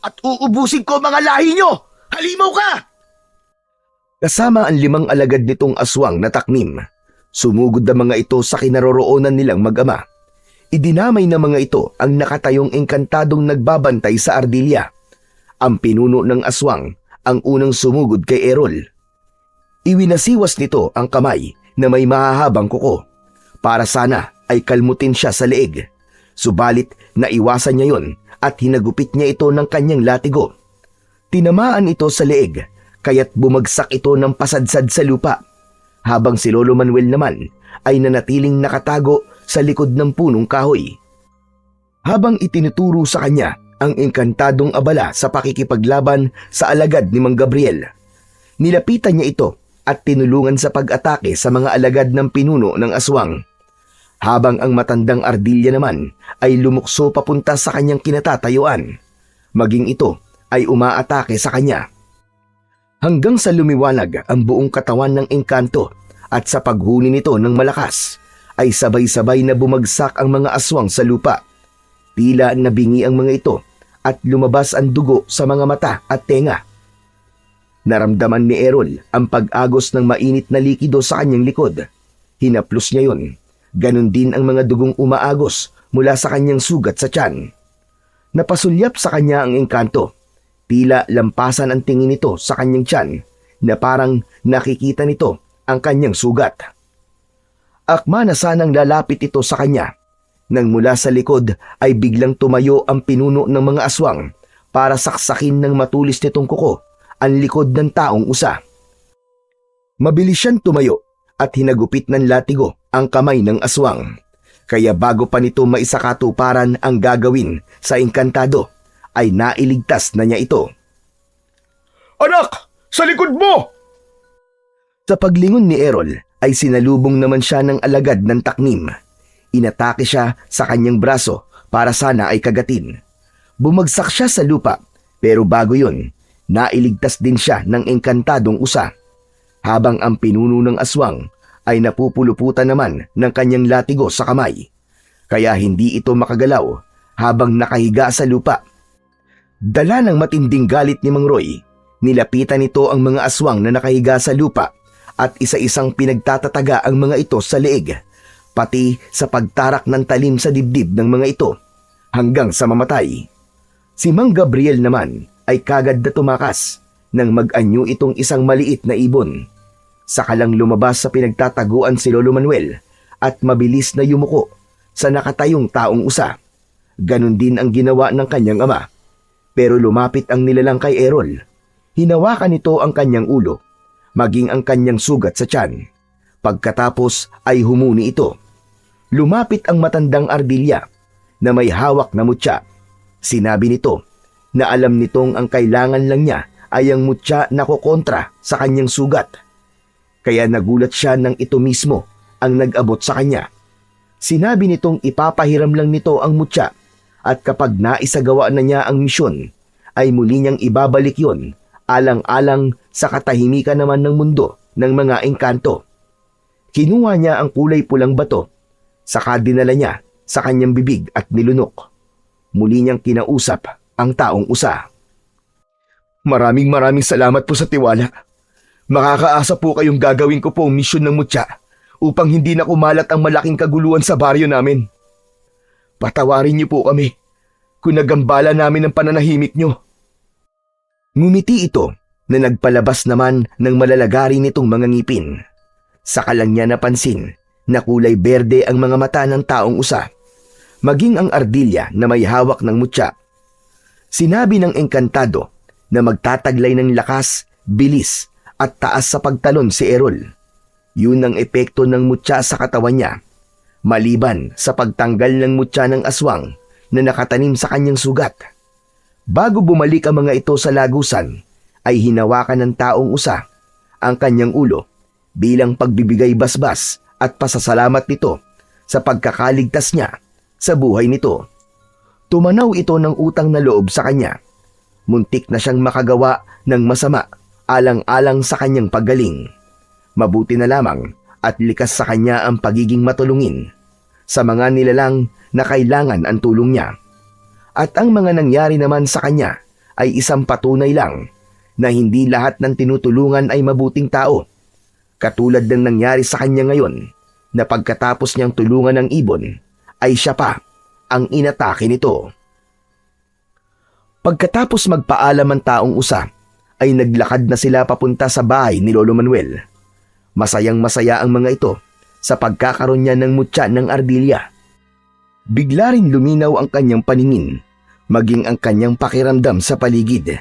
at uubusin ko mga lahi nyo. Halimaw ka! Kasama ang 5 alagad nitong aswang na taknim. Sumugod ang mga ito sa kinaroroonan nilang mag-ama. Idinamay ng mga ito ang nakatayong engkantadong nagbabantay sa ardilya. Ang pinuno ng aswang ang unang sumugod kay Errol. Iwinasiwas nito ang kamay na may mahahabang kuko para sana ay kalmutin siya sa leeg. Subalit naiwasan niya yon at hinagupit niya ito ng kanyang latigo. Tinamaan ito sa leeg kaya't bumagsak ito ng pasadsad sa lupa, habang si Lolo Manuel naman ay nanatiling nakatago sa likod ng punong kahoy. Habang itinuturo sa kanya ang engkantadong abala sa pakikipaglaban sa alagad ni Mang Gabriel, nilapitan niya ito at tinulungan sa pag-atake sa mga alagad ng pinuno ng aswang. Habang ang matandang ardilya naman ay lumukso papunta sa kanyang kinatatayuan, maging ito ay umaatake sa kanya. Hanggang sa lumiwanag ang buong katawan ng engkanto at sa paghuni nito ng malakas, ay sabay-sabay na bumagsak ang mga aswang sa lupa. Tila nabingi ang mga ito at lumabas ang dugo sa mga mata at tenga. Naramdaman ni Errol ang pag-agos ng mainit na likido sa kanyang likod. Hinaplos niya yon. Ganon din ang mga dugong umaagos mula sa kanyang sugat sa tiyan. Napasulyap sa kanya ang engkanto. Tila lampasan ang tingin nito sa kanyang tiyan na parang nakikita nito ang kanyang sugat. Akma na sanang lalapit ito sa kanya nang mula sa likod ay biglang tumayo ang pinuno ng mga aswang para saksakin ng matulis nitong kuko ang likod ng taong usa. Mabilis siyang tumayo at hinagupit ng latigo ang kamay ng aswang. Kaya bago pa nito maisakatuparan ang gagawin sa engkantado, ay nailigtas na niya ito. Anak! Sa likod mo! Sa paglingon ni Errol ay sinalubong naman siya ng alagad ng taknim. Inatake siya sa kanyang braso para sana ay kagatin. Bumagsak siya sa lupa, pero bago yun, nailigtas din siya ng engkantadong usa. Habang ang pinuno ng aswang ay napupuluputan naman ng kanyang latigo sa kamay. Kaya hindi ito makagalaw habang nakahiga sa lupa. Dala ng matinding galit ni Mang Roy, nilapitan nito ang mga aswang na nakahiga sa lupa at isa-isang pinagtatataga ang mga ito sa leeg, pati sa pagtarak ng talim sa dibdib ng mga ito hanggang sa mamatay. Si Mang Gabriel naman ay kagad na tumakas nang mag-anyo itong isang maliit na ibon. Sakalang lumabas sa pinagtataguan si Lolo Manuel at mabilis na yumuko sa nakatayong taong usa. Ganon din ang ginawa ng kanyang ama. Pero lumapit ang nilalang kay Errol. Hinawakan nito ang kanyang ulo, maging ang kanyang sugat sa tiyan. Pagkatapos ay humuni ito. lumapit ang matandang ardilya na may hawak na mutya. Sinabi nito na alam nitong ang kailangan lang niya ay ang mutya na kukontra sa kanyang sugat. Kaya nagulat siya nang ito mismo ang nag-abot sa kanya. Sinabi nitong ipapahiram lang nito ang mutya at kapag naisagawa na niya ang misyon, ay muli niyang ibabalik yon alang-alang sa katahimikan naman ng mundo ng mga engkanto. Kinuha niya ang kulay pulang bato, saka dinala niya sa kanyang bibig at nilunok. Muli niyang kinausap ang taong usa. Maraming salamat po sa tiwala. Makakaasa po kayong gagawin ko po ang misyon ng mutya upang hindi na kumalat ang malaking kaguluhan sa baryo namin. Patawarin niyo po kami kung nagambala namin ang pananahimik niyo. Ngumiti ito na nagpalabas naman ng malalagari nitong mga ngipin. Saka lang niya napansin na kulay berde ang mga mata ng taong usa, maging ang ardilya na may hawak ng mutya. Sinabi ng engkantado na magtataglay ng lakas, bilis at taas sa pagtalon si Errol. Yun ang epekto ng mutya sa katawan niya, maliban sa pagtanggal ng mutya ng aswang na nakatanim sa kanyang sugat. Bago bumalik ang mga ito sa lagusan, ay hinawakan ng taong usa ang kanyang ulo bilang pagbibigay basbas at pasasalamat nito sa pagkakaligtas niya sa buhay nito. Tumanaw ito ng utang na loob sa kanya. Muntik na siyang makagawa ng masama alang-alang sa kanyang paggaling. Mabuti na lamang at likas sa kanya ang pagiging matulungin sa mga nilalang na kailangan ang tulong niya. At ang mga nangyari naman sa kanya ay isang patunay lang na hindi lahat ng tinutulungan ay mabuting tao. Katulad ng nangyari sa kanya ngayon na pagkatapos niyang tulungan ng ibon ay siya pa ang inatake nito. Pagkatapos magpaalam ang taong usa ay naglakad na sila papunta sa bahay ni Lolo Manuel. Masayang-masaya ang mga ito sa pagkakaroon niya ng mutya ng ardilya. Bigla rin luminaw ang kanyang paningin, maging ang kanyang pakiramdam sa paligid.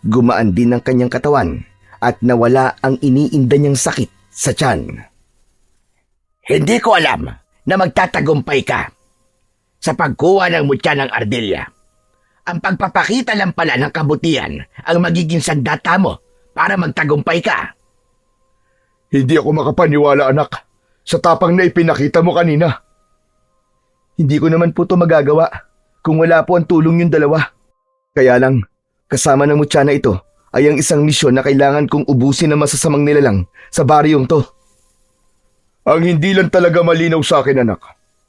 Gumaan din ang kanyang katawan at nawala ang iniinda niyang sakit sa tiyan. Hindi ko alam na magtatagumpay ka sa pagkuha ng mutya ng ardilya. Ang pagpapakita lang pala ng kabutihan ang magiging sandata mo para magtagumpay ka. Hindi ako makapaniwala, anak, sa tapang na ipinakita mo kanina. Hindi ko naman po ito magagawa kung wala po ang tulong yung dalawa. Kaya lang, kasama ng mutya na ito ay ang isang misyon na kailangan kong ubusin ng masasamang nilalang sa baryong to. Ang hindi lang talaga malinaw sa akin, anak,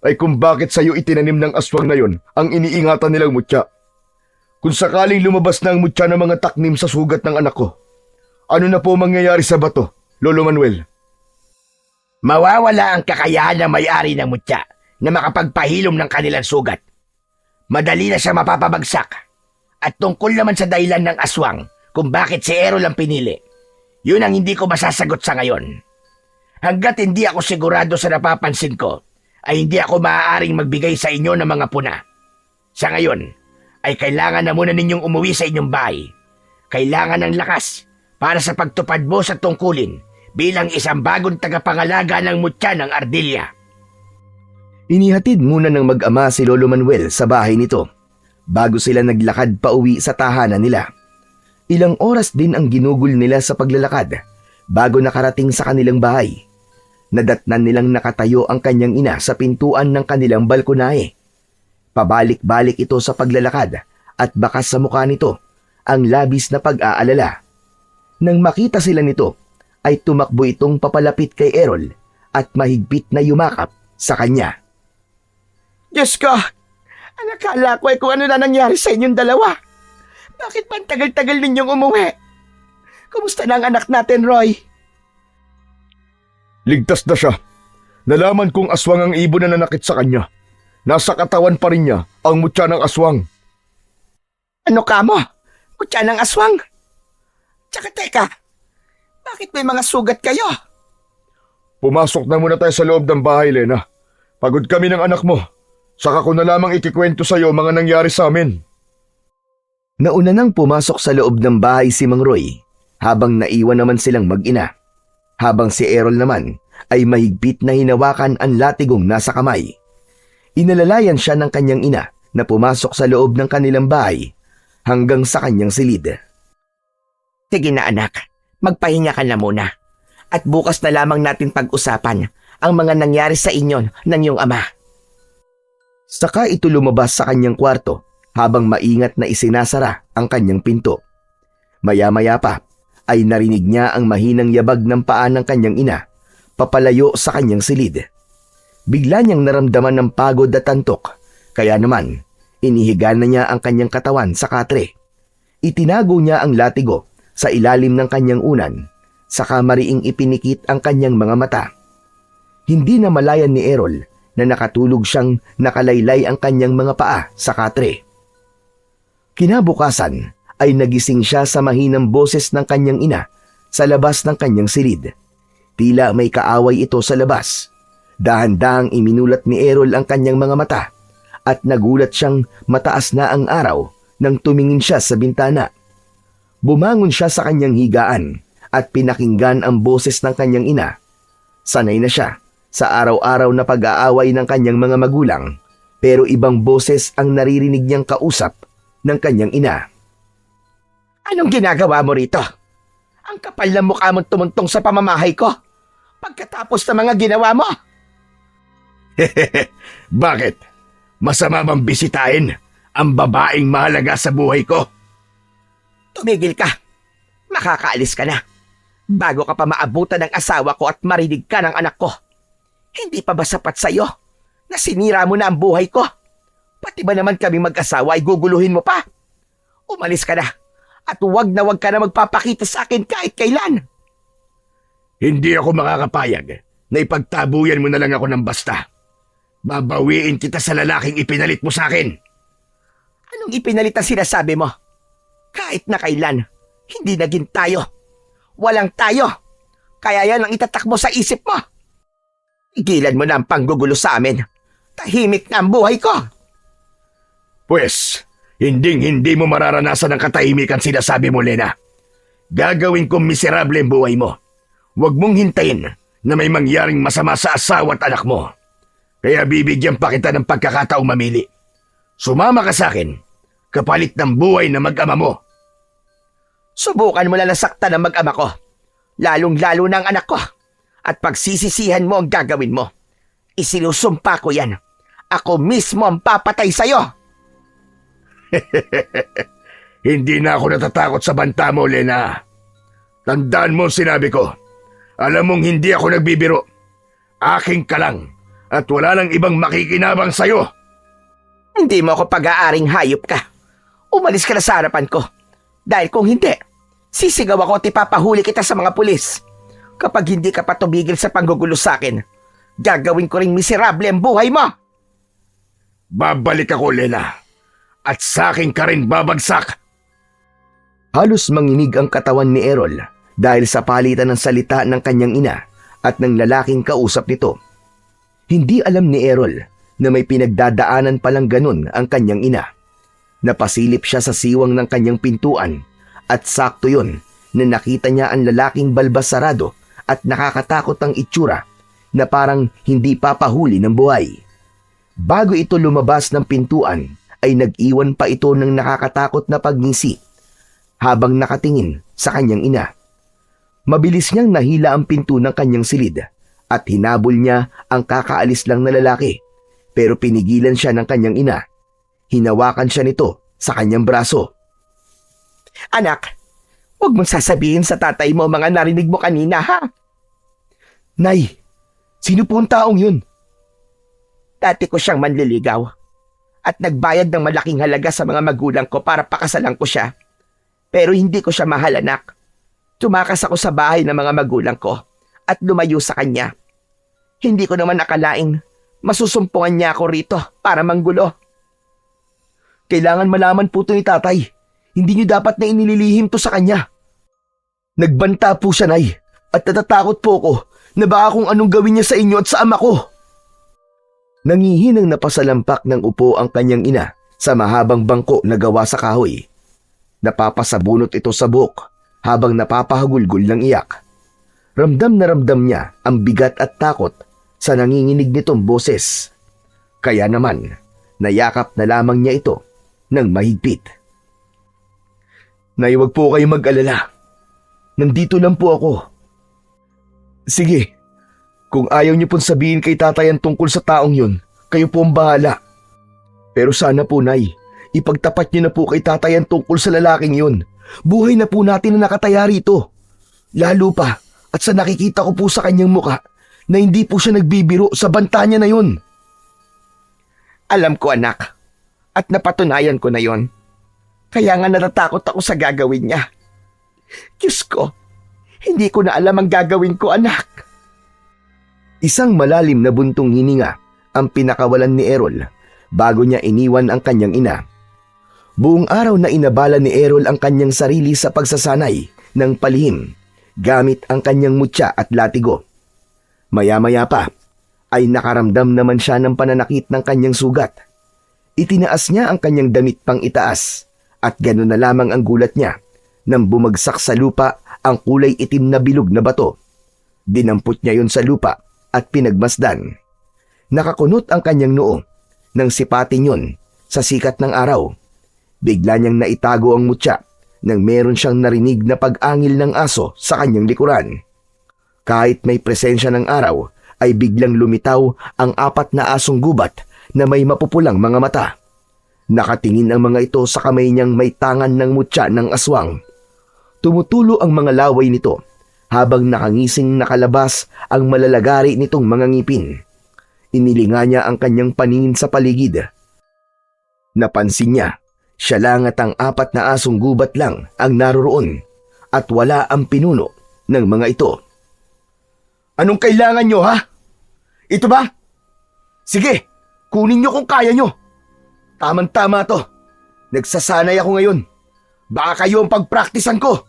ay kung bakit sa'yo itinanim ng aswang na yon ang iniingatan nilang mutya. Kung sakaling lumabas na ang mutya ng mga taknim sa sugat ng anak ko, ano na po mangyayari sa bato, Lolo Manuel? Mawawala ang kakayahan ng may-ari ng mutya na makapagpahilom ng kanilang sugat. Madali na siya mapapabagsak. At tungkol naman sa dahilan ng aswang kung bakit si Errol ang pinili, yun ang hindi ko masasagot sa ngayon. Hanggat hindi ako sigurado sa napapansin ko, ay hindi ako maaaring magbigay sa inyo ng mga puna. Sa ngayon, ay kailangan na muna ninyong umuwi sa inyong bahay. Kailangan ng lakas para sa pagtupad mo sa tungkulin bilang isang bagong tagapangalaga ng mutya ng ardilya. Inihatid muna ng mag-ama si Lolo Manuel sa bahay nito bago sila naglakad pa uwi sa tahanan nila. Ilang oras din ang ginugol nila sa paglalakad bago nakarating sa kanilang bahay. Nadatnan nilang nakatayo ang kanyang ina sa pintuan ng kanilang balkonahe. Pabalik-balik ito sa paglalakad at bakas sa mukha nito ang labis na pag-aalala. Nang makita sila nito, ay tumakbo itong papalapit kay Errol at mahigpit na yumakap sa kanya. Diyos ko! Ang akala ko ay kung ano na nangyari sa inyong dalawa. Bakit ba ang tagal-tagal ninyong umuwi? Kumusta na ang anak natin, Roy? Ligtas na siya. Nalaman kong aswang ang ibon na nanakit sa kanya. Nasa katawan pa rin niya ang mutya ng aswang. Ano ka mo? Mutya ng aswang? Tsaka teka, bakit may mga sugat kayo? Pumasok na muna tayo sa loob ng bahay, Lena. Pagod kami ng anak mo. Saka ko na lamang ikikwento sa'yo mga nangyari sa amin. Nauna nang pumasok sa loob ng bahay si Mang Roy habang naiwan naman silang mag-ina. Habang si Errol naman ay mahigpit na hinawakan ang latigong nasa kamay. Inalalayan siya ng kanyang ina na pumasok sa loob ng kanilang bahay hanggang sa kanyang silid. Sige na anak, magpahinga ka na muna. At bukas na lamang natin pag-usapan ang mga nangyari sa inyo ng iyong ama. Saka ito lumabas sa kanyang kwarto habang maingat na isinasara ang kanyang pinto. Maya-maya pa ay narinig niya ang mahinang yabag ng paa ng kanyang ina papalayo sa kanyang silid. Bigla niyang naramdaman ng pagod at antok, kaya naman inihiga na niya ang kanyang katawan sa katre. Itinago niya ang latigo sa ilalim ng kanyang unan, saka mariing ipinikit ang kanyang mga mata. Hindi na malayan ni Errol na nakatulog siyang nakalaylay ang kanyang mga paa sa katre. Kinabukasan ay nagising siya sa mahinang boses ng kanyang ina sa labas ng kanyang silid. Tila may kaaway ito sa labas. Dahan-dahang iminulat ni Errol ang kanyang mga mata at nagulat siyang mataas na ang araw nang tumingin siya sa bintana. Bumangon siya sa kanyang higaan at pinakinggan ang boses ng kanyang ina. Sanay na siya sa araw-araw na pag-aaway ng kanyang mga magulang, pero ibang boses ang naririnig niyang kausap ng kanyang ina. Anong ginagawa mo rito? Ang kapal ng mukha mong tumuntong sa pamamahay ko pagkatapos ng mga ginawa mo. Bakit? Masama bang bisitahin ang babaeng mahalaga sa buhay ko? Tumigil ka. Makakaalis ka na. Bago ka pa maabutan ng asawa ko at marinig ka ng anak ko. Hindi pa ba sapat sa'yo na sinira mo na ang buhay ko? Pati ba naman kami mag-asawa ay guguluhin mo pa? Umalis ka na at huwag ka na magpapakita sa akin kahit kailan. Hindi ako makakapayag na ipagtabuyan mo na lang ako ng basta. Babawiin kita sa lalaking ipinalit mo sa akin. Anong ipinalit ang sinasabi mo? Kahit na kailan, hindi naging tayo. Walang tayo. Kaya yan ang itatak mo sa isip mo. Igilan mo na ang panggugulo sa amin. Tahimik na ang buhay ko. Pwes, hindi mo mararanasan ang katahimikan sinasabi mo, Lena. Gagawin kong miserable ang buhay mo. Huwag mong hintayin na may mangyaring masama sa asawa at anak mo. Kaya bibigyan pa kita ng pagkakataong mamili. Sumama ka sa akin, kapalit ng buhay na mag-ama mo. Subukan mo na nasaktan ang mag-ama ko. Lalong-lalo na ang anak ko. At pagsisisihan mo ang gagawin mo. Isinusumpa ko yan. Ako mismo ang papatay sa'yo. Hindi na ako natatakot sa banta mo, Lena. Tandaan mo ang sinabi ko. Alam mong hindi ako nagbibiro. Aking ka lang at wala nang ibang makikinabang sa'yo. Hindi mo ako pag-aaring hayop ka. Umalis ka na sa harapan ko. Dahil kung hindi, sisigaw ako at ipapahuli kita sa mga pulis. Kapag hindi ka pa tumigil sa panggugulo sa akin, gagawin ko ring miserable ang buhay mo. Babalik ako, Lena. At sa akin ka rin babagsak. Halos manginig ang katawan ni Errol dahil sa palitan ng salita ng kanyang ina at ng lalaking kausap nito. Hindi alam ni Errol na may pinagdadaanan palang ganun ang kanyang ina. Napasilip siya sa siwang ng kanyang pintuan at sakto yun na nakita niya ang lalaking balbas sarado at nakakatakot ang itsura na parang hindi papahuli ng buhay. Bago ito lumabas ng pintuan ay nag-iwan pa ito ng nakakatakot na pagngisi habang nakatingin sa kanyang ina. Mabilis niyang nahila ang pinto ng kanyang silid at hinabol niya ang kakaalis lang na lalaki, pero pinigilan siya ng kanyang ina. Hinawakan siya nito sa kanyang braso. Anak, huwag mong sasabihin sa tatay mo mga narinig mo kanina, ha? Nay, sino po ang taong yun? Dati ko siyang manliligaw at nagbayad ng malaking halaga sa mga magulang ko para pakasalan ko siya. Pero hindi ko siya mahal, anak. Tumakas ako sa bahay ng mga magulang ko at lumayo sa kanya. Hindi ko naman akalaing masusumpungan niya ako rito para manggulo. Kailangan malaman po ito ni tatay. Hindi niyo dapat na inililihim to sa kanya. Nagbanta po siya, Nay, at natatakot po ko na baka kung anong gawin niya sa inyo at sa ama ko. Nangihinang napasalampak ng upo ang kanyang ina sa mahabang bangko na gawa sa kahoy. Napapasabunot ito sa buhok habang napapahagulgol ng iyak. Ramdam na ramdam niya ang bigat at takot sa nanginginig nitong boses. Kaya naman, nayakap na lamang niya ito ng mahigpit. Nay, wag po kayo mag-alala. Nandito lang po ako. Sige, kung ayaw niyo pong sabihin kay tatay ang tungkol sa taong yun, kayo po ang bahala. Pero sana po, Nay, ipagtapat niyo na po kay tatay ang tungkol sa lalaking yun. Buhay na po natin na nakataya rito. Lalo pa, at sa nakikita ko po sa kanyang muka, na hindi po siya nagbibiro sa banta niya na yun. Alam ko, anak. At napatunayan ko na yon. Kaya nga natatakot ako sa gagawin niya. Diyos ko, hindi ko na alam ang gagawin ko, anak. Isang malalim na buntong hininga ang pinakawalan ni Errol bago niya iniwan ang kanyang ina. Buong araw na inabala ni Errol ang kanyang sarili sa pagsasanay ng palihim gamit ang kanyang mutya at latigo. Maya-maya pa ay nakaramdam naman siya ng pananakit ng kanyang sugat. Itinaas niya ang kanyang damit pang itaas at gano'n na lamang ang gulat niya nang bumagsak sa lupa ang kulay itim na bilog na bato. Dinampot niya yon sa lupa at pinagmasdan. Nakakunot ang kanyang noo nang sipatin yon sa sikat ng araw. Bigla niyang naitago ang mutya nang meron siyang narinig na pag-angil ng aso sa kanyang likuran. Kahit may presensya ng araw, ay biglang lumitaw ang 4 na asong gubat na may mapupulang mga mata. Nakatingin ang mga ito sa kamay niyang may tangan ng mutya ng aswang. Tumutulo ang mga laway nito habang nakangising nakalabas ang malalagari nitong mga ngipin. Inilinga niya ang kanyang paningin sa paligid. Napansin niya, siya lang at ang 4 na asong gubat lang ang naroroon at wala ang pinuno ng mga ito. Anong kailangan nyo, ha? Ito ba? Sige, kunin nyo kung kaya nyo. Tamang-tama to. Nagsasanay ako ngayon. Baka kayo ang pagpraktisan ko.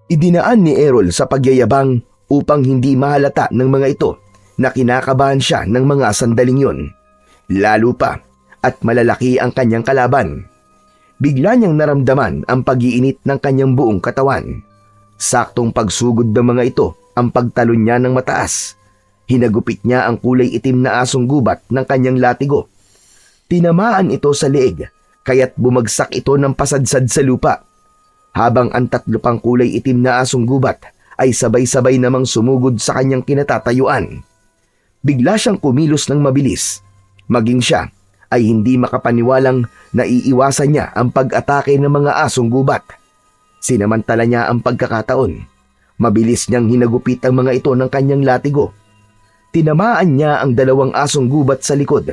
Idinaan ni Errol sa pagyayabang upang hindi mahalata ng mga ito na kinakabahan siya ng mga sandaling yon. Lalo pa at malalaki ang kanyang kalaban. Bigla niyang naramdaman ang pag-iinit ng kanyang buong katawan. Saktong pagsugod ng mga ito ang pagtalon niya ng mataas. Hinagupit niya ang kulay itim na asong gubat ng kanyang latigo. Tinamaan ito sa leeg, kaya't bumagsak ito ng pasadsad sa lupa. Habang ang 3 pang kulay itim na asong gubat ay sabay-sabay namang sumugod sa kanyang kinatatayuan. Bigla siyang kumilos ng mabilis. Maging siya ay hindi makapaniwalang naiiwasan niya ang pag-atake ng mga asong gubat. Sinamantala niya ang pagkakataon. Mabilis niyang hinagupit ang mga ito ng kanyang latigo. Tinamaan niya ang 2 asong gubat sa likod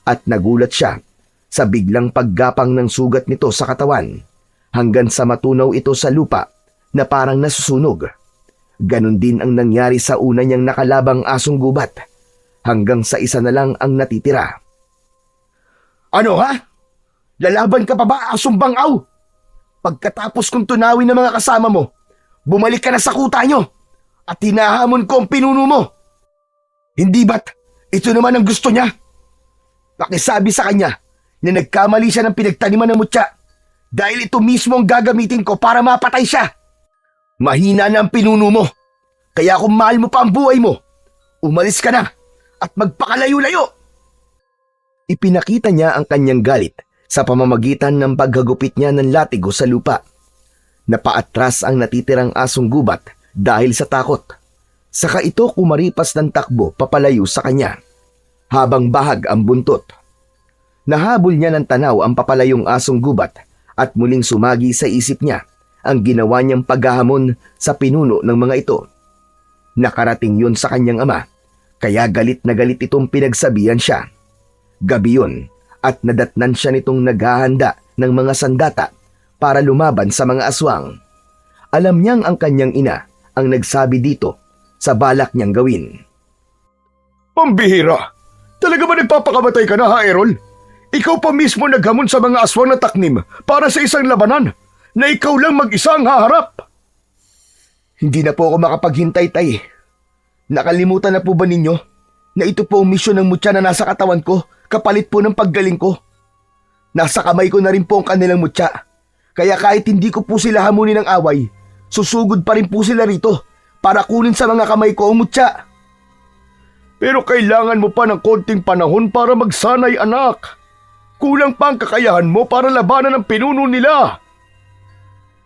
at nagulat siya sa biglang paggapang ng sugat nito sa katawan hanggang sa matunaw ito sa lupa na parang nasusunog. Ganon din ang nangyari sa una niyang nakalabang asong gubat hanggang sa isa na lang ang natitira. Ano, ha? Lalaban ka pa ba, asong bangaw? Pagkatapos kong tunawin ng mga kasama mo, bumalik ka na sa kuta nyo at hinahamon ko ang pinuno mo. Hindi ba't ito naman ang gusto niya? Pakisabi sa kanya na nagkamali siya ng pinagtaniman ng mutya dahil ito mismo ang gagamitin ko para mapatay siya. Mahina na ang pinuno mo, kaya kung mahal mo pa ang buhay mo, umalis ka na at magpakalayo-layo. Ipinakita niya ang kanyang galit sa pamamagitan ng paghagupit niya ng latigo sa lupa. Napaatras ang natitirang asong gubat dahil sa takot. Saka ito kumaripas ng takbo papalayo sa kanya, habang bahag ang buntot. Nahabol niya ng tanaw ang papalayong asong gubat at muling sumagi sa isip niya ang ginawa niyang paghahamon sa pinuno ng mga ito. Nakarating yun sa kanyang ama, kaya galit na galit itong pinagsabihan siya. Gabi yun at nadatnan siya nitong naghahanda ng mga sandata para lumaban sa mga aswang. Alam niyang ang kanyang ina ang nagsabi dito sa balak niyang gawin. Pambihira! Talaga ba nagpapakamatay ka na, ha, Errol? Ikaw pa mismo naghamon sa mga aswang na taknim para sa isang labanan na ikaw lang mag-isa ang haharap. Hindi na po ako makapaghintay, tay. Nakalimutan na po ba ninyo na ito po ang misyon ng mutya na nasa katawan ko kapalit po ng paggaling ko? Nasa kamay ko na rin po ang kanilang mutya. Kaya kahit hindi ko po sila hamunin ng away, susugod pa rin po sila rito para kunin sa mga kamay ko ang mutya. Pero kailangan mo pa ng konting panahon para magsanay, anak. Kulang pa ang kakayahan mo para labanan ang pinuno nila.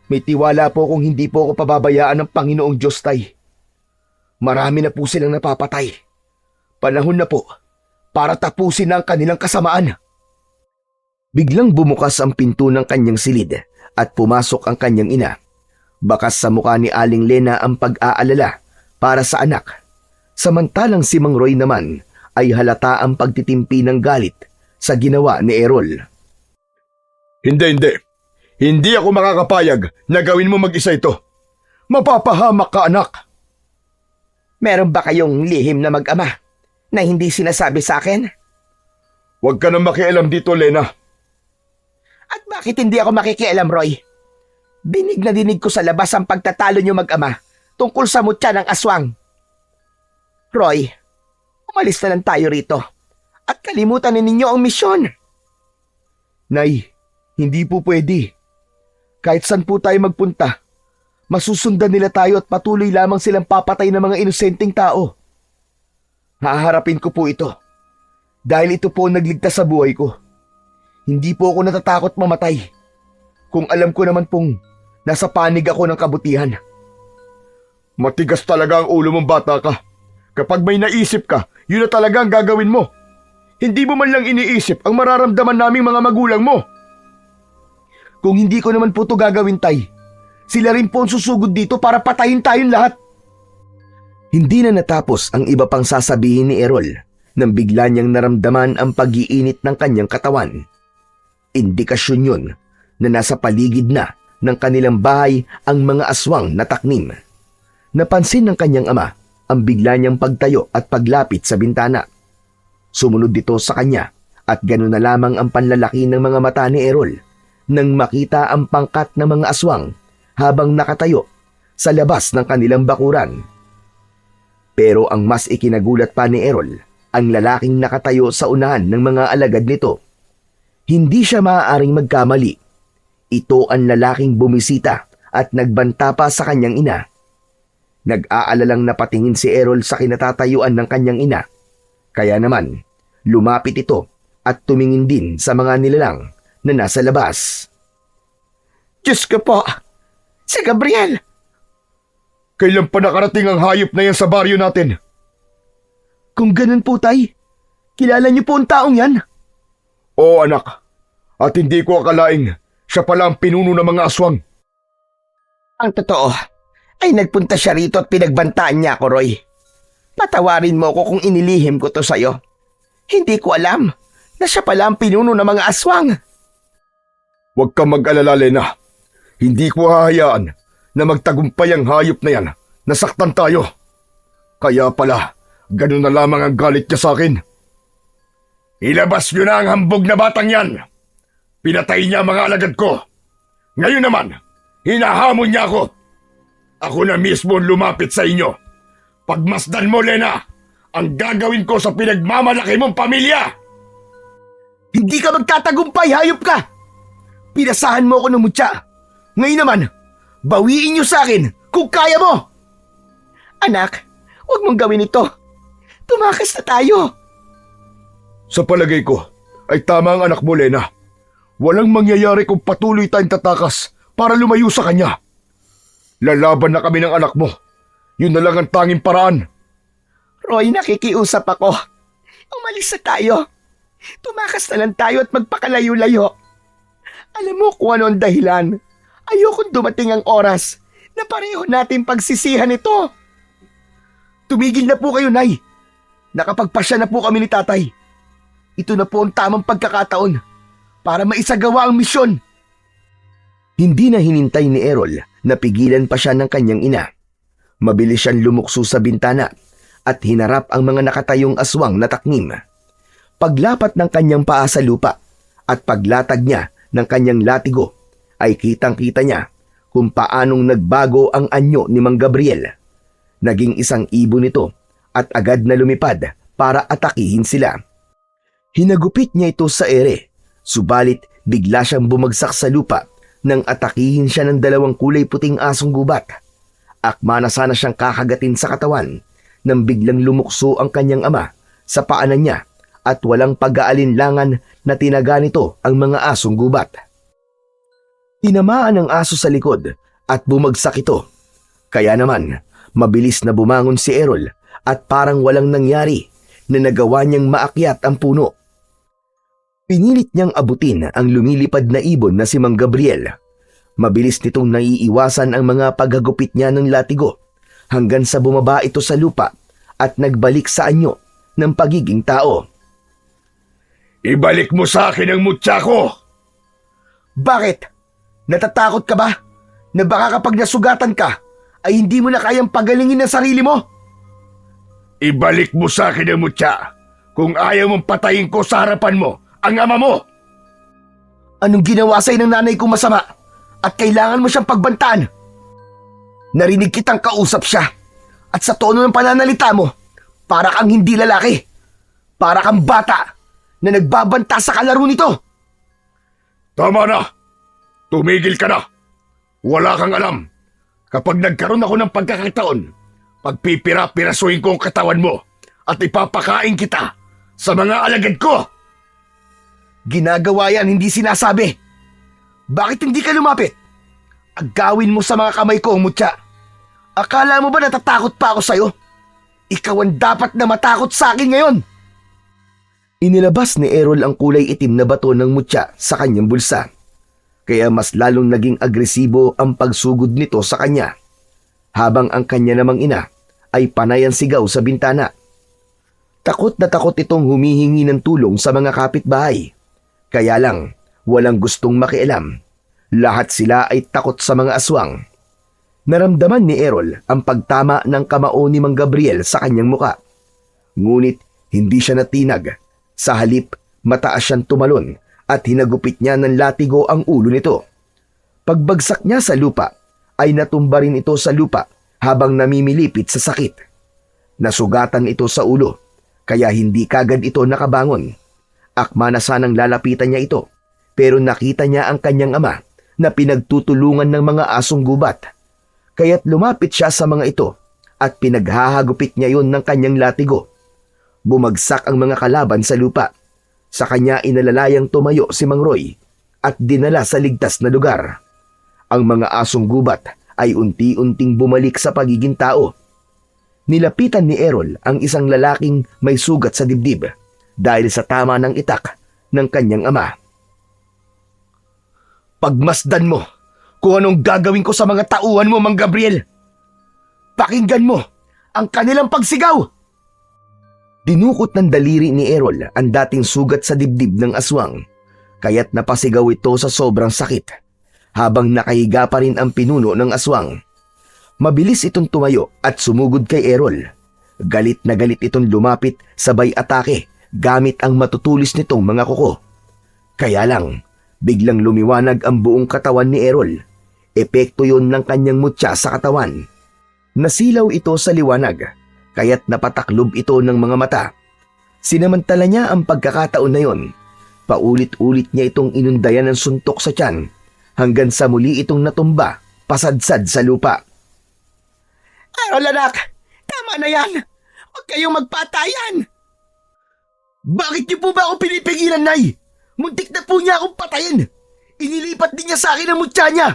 May tiwala po kung hindi po ako pababayaan ng Panginoong Diyos, Tay. Marami na po silang napapatay. Panahon na po para tapusin na ang kanilang kasamaan. Biglang bumukas ang pinto ng kanyang silid at pumasok ang kanyang ina. Bakas sa mukha ni Aling Lena ang pag-aalala para sa anak. Samantalang si Mang Roy naman ay halata ang pagtitimpi ng galit sa ginawa ni Errol. Hindi. Hindi ako makakapayag na gawin mo mag-isa ito. Mapapahamak ka, anak. Meron ba kayong lihim na mag-ama na hindi sinasabi sa akin? Huwag ka nang makialam dito, Lena. At bakit hindi ako makikialam, Roy? Dinig na dinig ko sa labas ang pagtatalo niyo mag-ama tungkol sa mutya ng aswang. Roy, umalis na lang tayo rito at kalimutan na ninyo ang misyon. Nay, hindi po pwede. Kahit saan po tayo magpunta, masusundan nila tayo at patuloy lamang silang papatay ng mga inosenteng tao. Haharapin ko po ito dahil ito po ang nagligtas sa buhay ko. Hindi po ako natatakot mamatay kung alam ko naman pong nasa panig ako ng kabutihan. Matigas talaga ang ulo mong bata ka. Kapag may naisip ka, yun na talaga ang gagawin mo. Hindi mo man lang iniisip ang mararamdaman naming mga magulang mo. Kung hindi ko naman po ito gagawin, Tay, sila rin po ang susugod dito para patayin tayong lahat. Hindi na natapos ang iba pang sasabihin ni Errol nang bigla niyang naramdaman ang pag-iinit ng kanyang katawan. Indikasyon yun na nasa paligid na ng kanilang bahay ang mga aswang na taknim. Napansin ng kanyang ama ang bigla niyang pagtayo at paglapit sa bintana. Sumunod dito sa kanya at gano'n na lamang ang panlalaki ng mga mata ni Errol nang makita ang pangkat ng mga aswang habang nakatayo sa labas ng kanilang bakuran. Pero ang mas ikinagulat pa ni Errol, ang lalaking nakatayo sa unahan ng mga alagad nito. Hindi siya maaaring magkamali. Ito ang lalaking bumisita at nagbanta pa sa kanyang ina. Nag-aalalang napatingin si Errol sa kinatatayuan ng kanyang ina. Kaya naman, lumapit ito at tumingin din sa mga nilalang na nasa labas. Diyos ko po, si Gabriel! Kailan pa nakarating ang hayop na yan sa baryo natin? Kung ganun po, Tay, kilala niyo po ang taong yan? Oo, anak. At hindi ko akalaing siya pala ang pinuno ng mga aswang. Ang totoo ay nagpunta siya rito at pinagbantaan niya ako, Roy. Patawarin mo ko kung inilihim ko to sa'yo. Hindi ko alam na siya pala ang pinuno ng mga aswang. Huwag kang mag-alala, Lena. Hindi ko hahayaan na magtagumpay ang hayop na yan. Nasaktan tayo. Kaya pala, ganun na lamang ang galit niya sa akin. Ilabas niyo na ang hambog na batang yan. Pinatay niya ang mga alagad ko. Ngayon naman, hinahamon niya ako. Ako na mismo lumapit sa inyo. Pagmasdan mo, Lena, ang gagawin ko sa pinagmamalaki mong pamilya. Hindi ka magtatagumpay, hayop ka! Pinasahan mo ako ng mutya. Ngayon naman, bawiin niyo sa akin kung kaya mo! Anak, huwag mong gawin ito. Tumakas na tayo. Sa palagay ko, ay tama ang anak mo, Lena. Walang mangyayari kung patuloy tayong tatakas para lumayo sa kanya. Lalaban na kami ng anak mo. Yun na lang ang tanging paraan. Roy, nakikiusap ako. Umalis na tayo. Tumakas na lang tayo at magpakalayo-layo. Alam mo kung ano ang dahilan. Ayokong dumating ang oras na pareho natin pagsisihan ito. Tumigil na po kayo, Nay. Nakapagpasya na po kami ni Tatay. Ito na po ang tamang pagkakataon para maisagawa ang misyon. Hindi na hinintay ni Errol na pigilan pa siya ng kanyang ina. Mabilis siyang lumukso sa bintana at hinarap ang mga nakatayong aswang na taknim. Paglapat ng kanyang paa sa lupa at paglatag niya ng kanyang latigo ay kitang-kita niya kung paanong nagbago ang anyo ni Mang Gabriel. Naging isang ibon ito at agad na lumipad para atakihin sila. Hinagupit niya ito sa ere, subalit bigla siyang bumagsak sa lupa nang atakihin siya ng dalawang kulay puting asong gubat. Akma na sana siyang kakagatin sa katawan nang biglang lumukso ang kanyang ama sa paanan niya at walang pag-aalinlangan na tinaga nito ang mga asong gubat. Tinamaan ang aso sa likod at bumagsak ito. Kaya naman, mabilis na bumangon si Errol at parang walang nangyari na nagawa niyang maakyat ang puno. Pinilit niyang abutin ang lumilipad na ibon na si Mang Gabriel. Mabilis nitong naiiwasan ang mga paghagupit niya ng latigo hanggang sa bumaba ito sa lupa at nagbalik sa anyo ng pagiging tao. Ibalik mo sa akin ang mutya ko! Bakit? Natatakot ka ba? Na baka kapag nasugatan ka, ay hindi mo na kayang pagalingin ang sarili mo? Ibalik mo sa akin ang mutya kung ayaw mong patayin ko sa harapan mo ang ama mo! Anong ginawa sa'yo ng nanay kong masama? At kailangan mo siyang pagbantaan. Narinig kitang kausap siya. At sa tono ng pananalita mo, para kang hindi lalaki. Para kang bata na nagbabanta sa kalaro nito. Tama na! Tumigil ka na! Wala kang alam. Kapag nagkaroon ako ng pagkakataon, pagpipira-pirasuhin ko ang katawan mo at ipapakain kita sa mga alagad ko! Ginagawa yan, hindi sinasabi. Bakit hindi ka lumapit? Agawin mo sa mga kamay ko, mutya. Akala mo ba natatakot pa ako sa'yo? Ikaw ang dapat na matakot sa akin ngayon. Inilabas ni Errol ang kulay itim na bato ng mutya sa kanyang bulsa. Kaya mas lalong naging agresibo ang pagsugod nito sa kanya. Habang ang kanya namang ina ay panayan sigaw sa bintana. Takot na takot itong humihingi ng tulong sa mga kapitbahay. Kaya lang, walang gustong makialam. Lahat sila ay takot sa mga aswang. Naramdaman ni Errol ang pagtama ng kamao ni Mang Gabriel sa kanyang muka. Ngunit hindi siya natinag. Sa halip, mataas siyang tumalon at hinagupit niya ng latigo ang ulo nito. Pagbagsak niya sa lupa, ay natumba rin ito sa lupa habang namimilipit sa sakit. Nasugatan ito sa ulo, kaya hindi kagad ito nakabangon. Akma na sanang lalapitan niya ito, pero nakita niya ang kanyang ama na pinagtutulungan ng mga asong gubat. Kaya't lumapit siya sa mga ito at pinaghahagupit niya yon ng kanyang latigo. Bumagsak ang mga kalaban sa lupa. Sa kanya inalalayang tumayo si Mang Roy at dinala sa ligtas na lugar. Ang mga asong gubat ay unti-unting bumalik sa pagiging tao. Nilapitan ni Errol ang isang lalaking may sugat sa dibdib dahil sa tama ng itak ng kanyang ama. Pagmasdan mo kung anong gagawin ko sa mga tauhan mo, Mang Gabriel. Pakinggan mo ang kanilang pagsigaw. Dinukot ng daliri ni Errol ang dating sugat sa dibdib ng aswang, kaya't napasigaw ito sa sobrang sakit, habang nakahiga pa rin ang pinuno ng aswang. Mabilis itong tumayo at sumugod kay Errol. Galit na galit itong lumapit sabay atake gamit ang matutulis nitong mga kuko. Kaya lang, biglang lumiwanag ang buong katawan ni Errol. Epekto yon ng kanyang mutya sa katawan. Nasilaw ito sa liwanag, kaya't napataklob ito ng mga mata. Sinamantala niya ang pagkakataon na yon. Paulit-ulit niya itong inundayan ng suntok sa tiyan hanggang sa muli itong natumba, pasadsad sa lupa. Errol anak, tama na yan. Huwag kayong magpatayan. Bakit niyo po ba ako pinipigilan, Nay? Muntik na po niya akong patayin. Inilipat din niya sa akin ang mutya niya.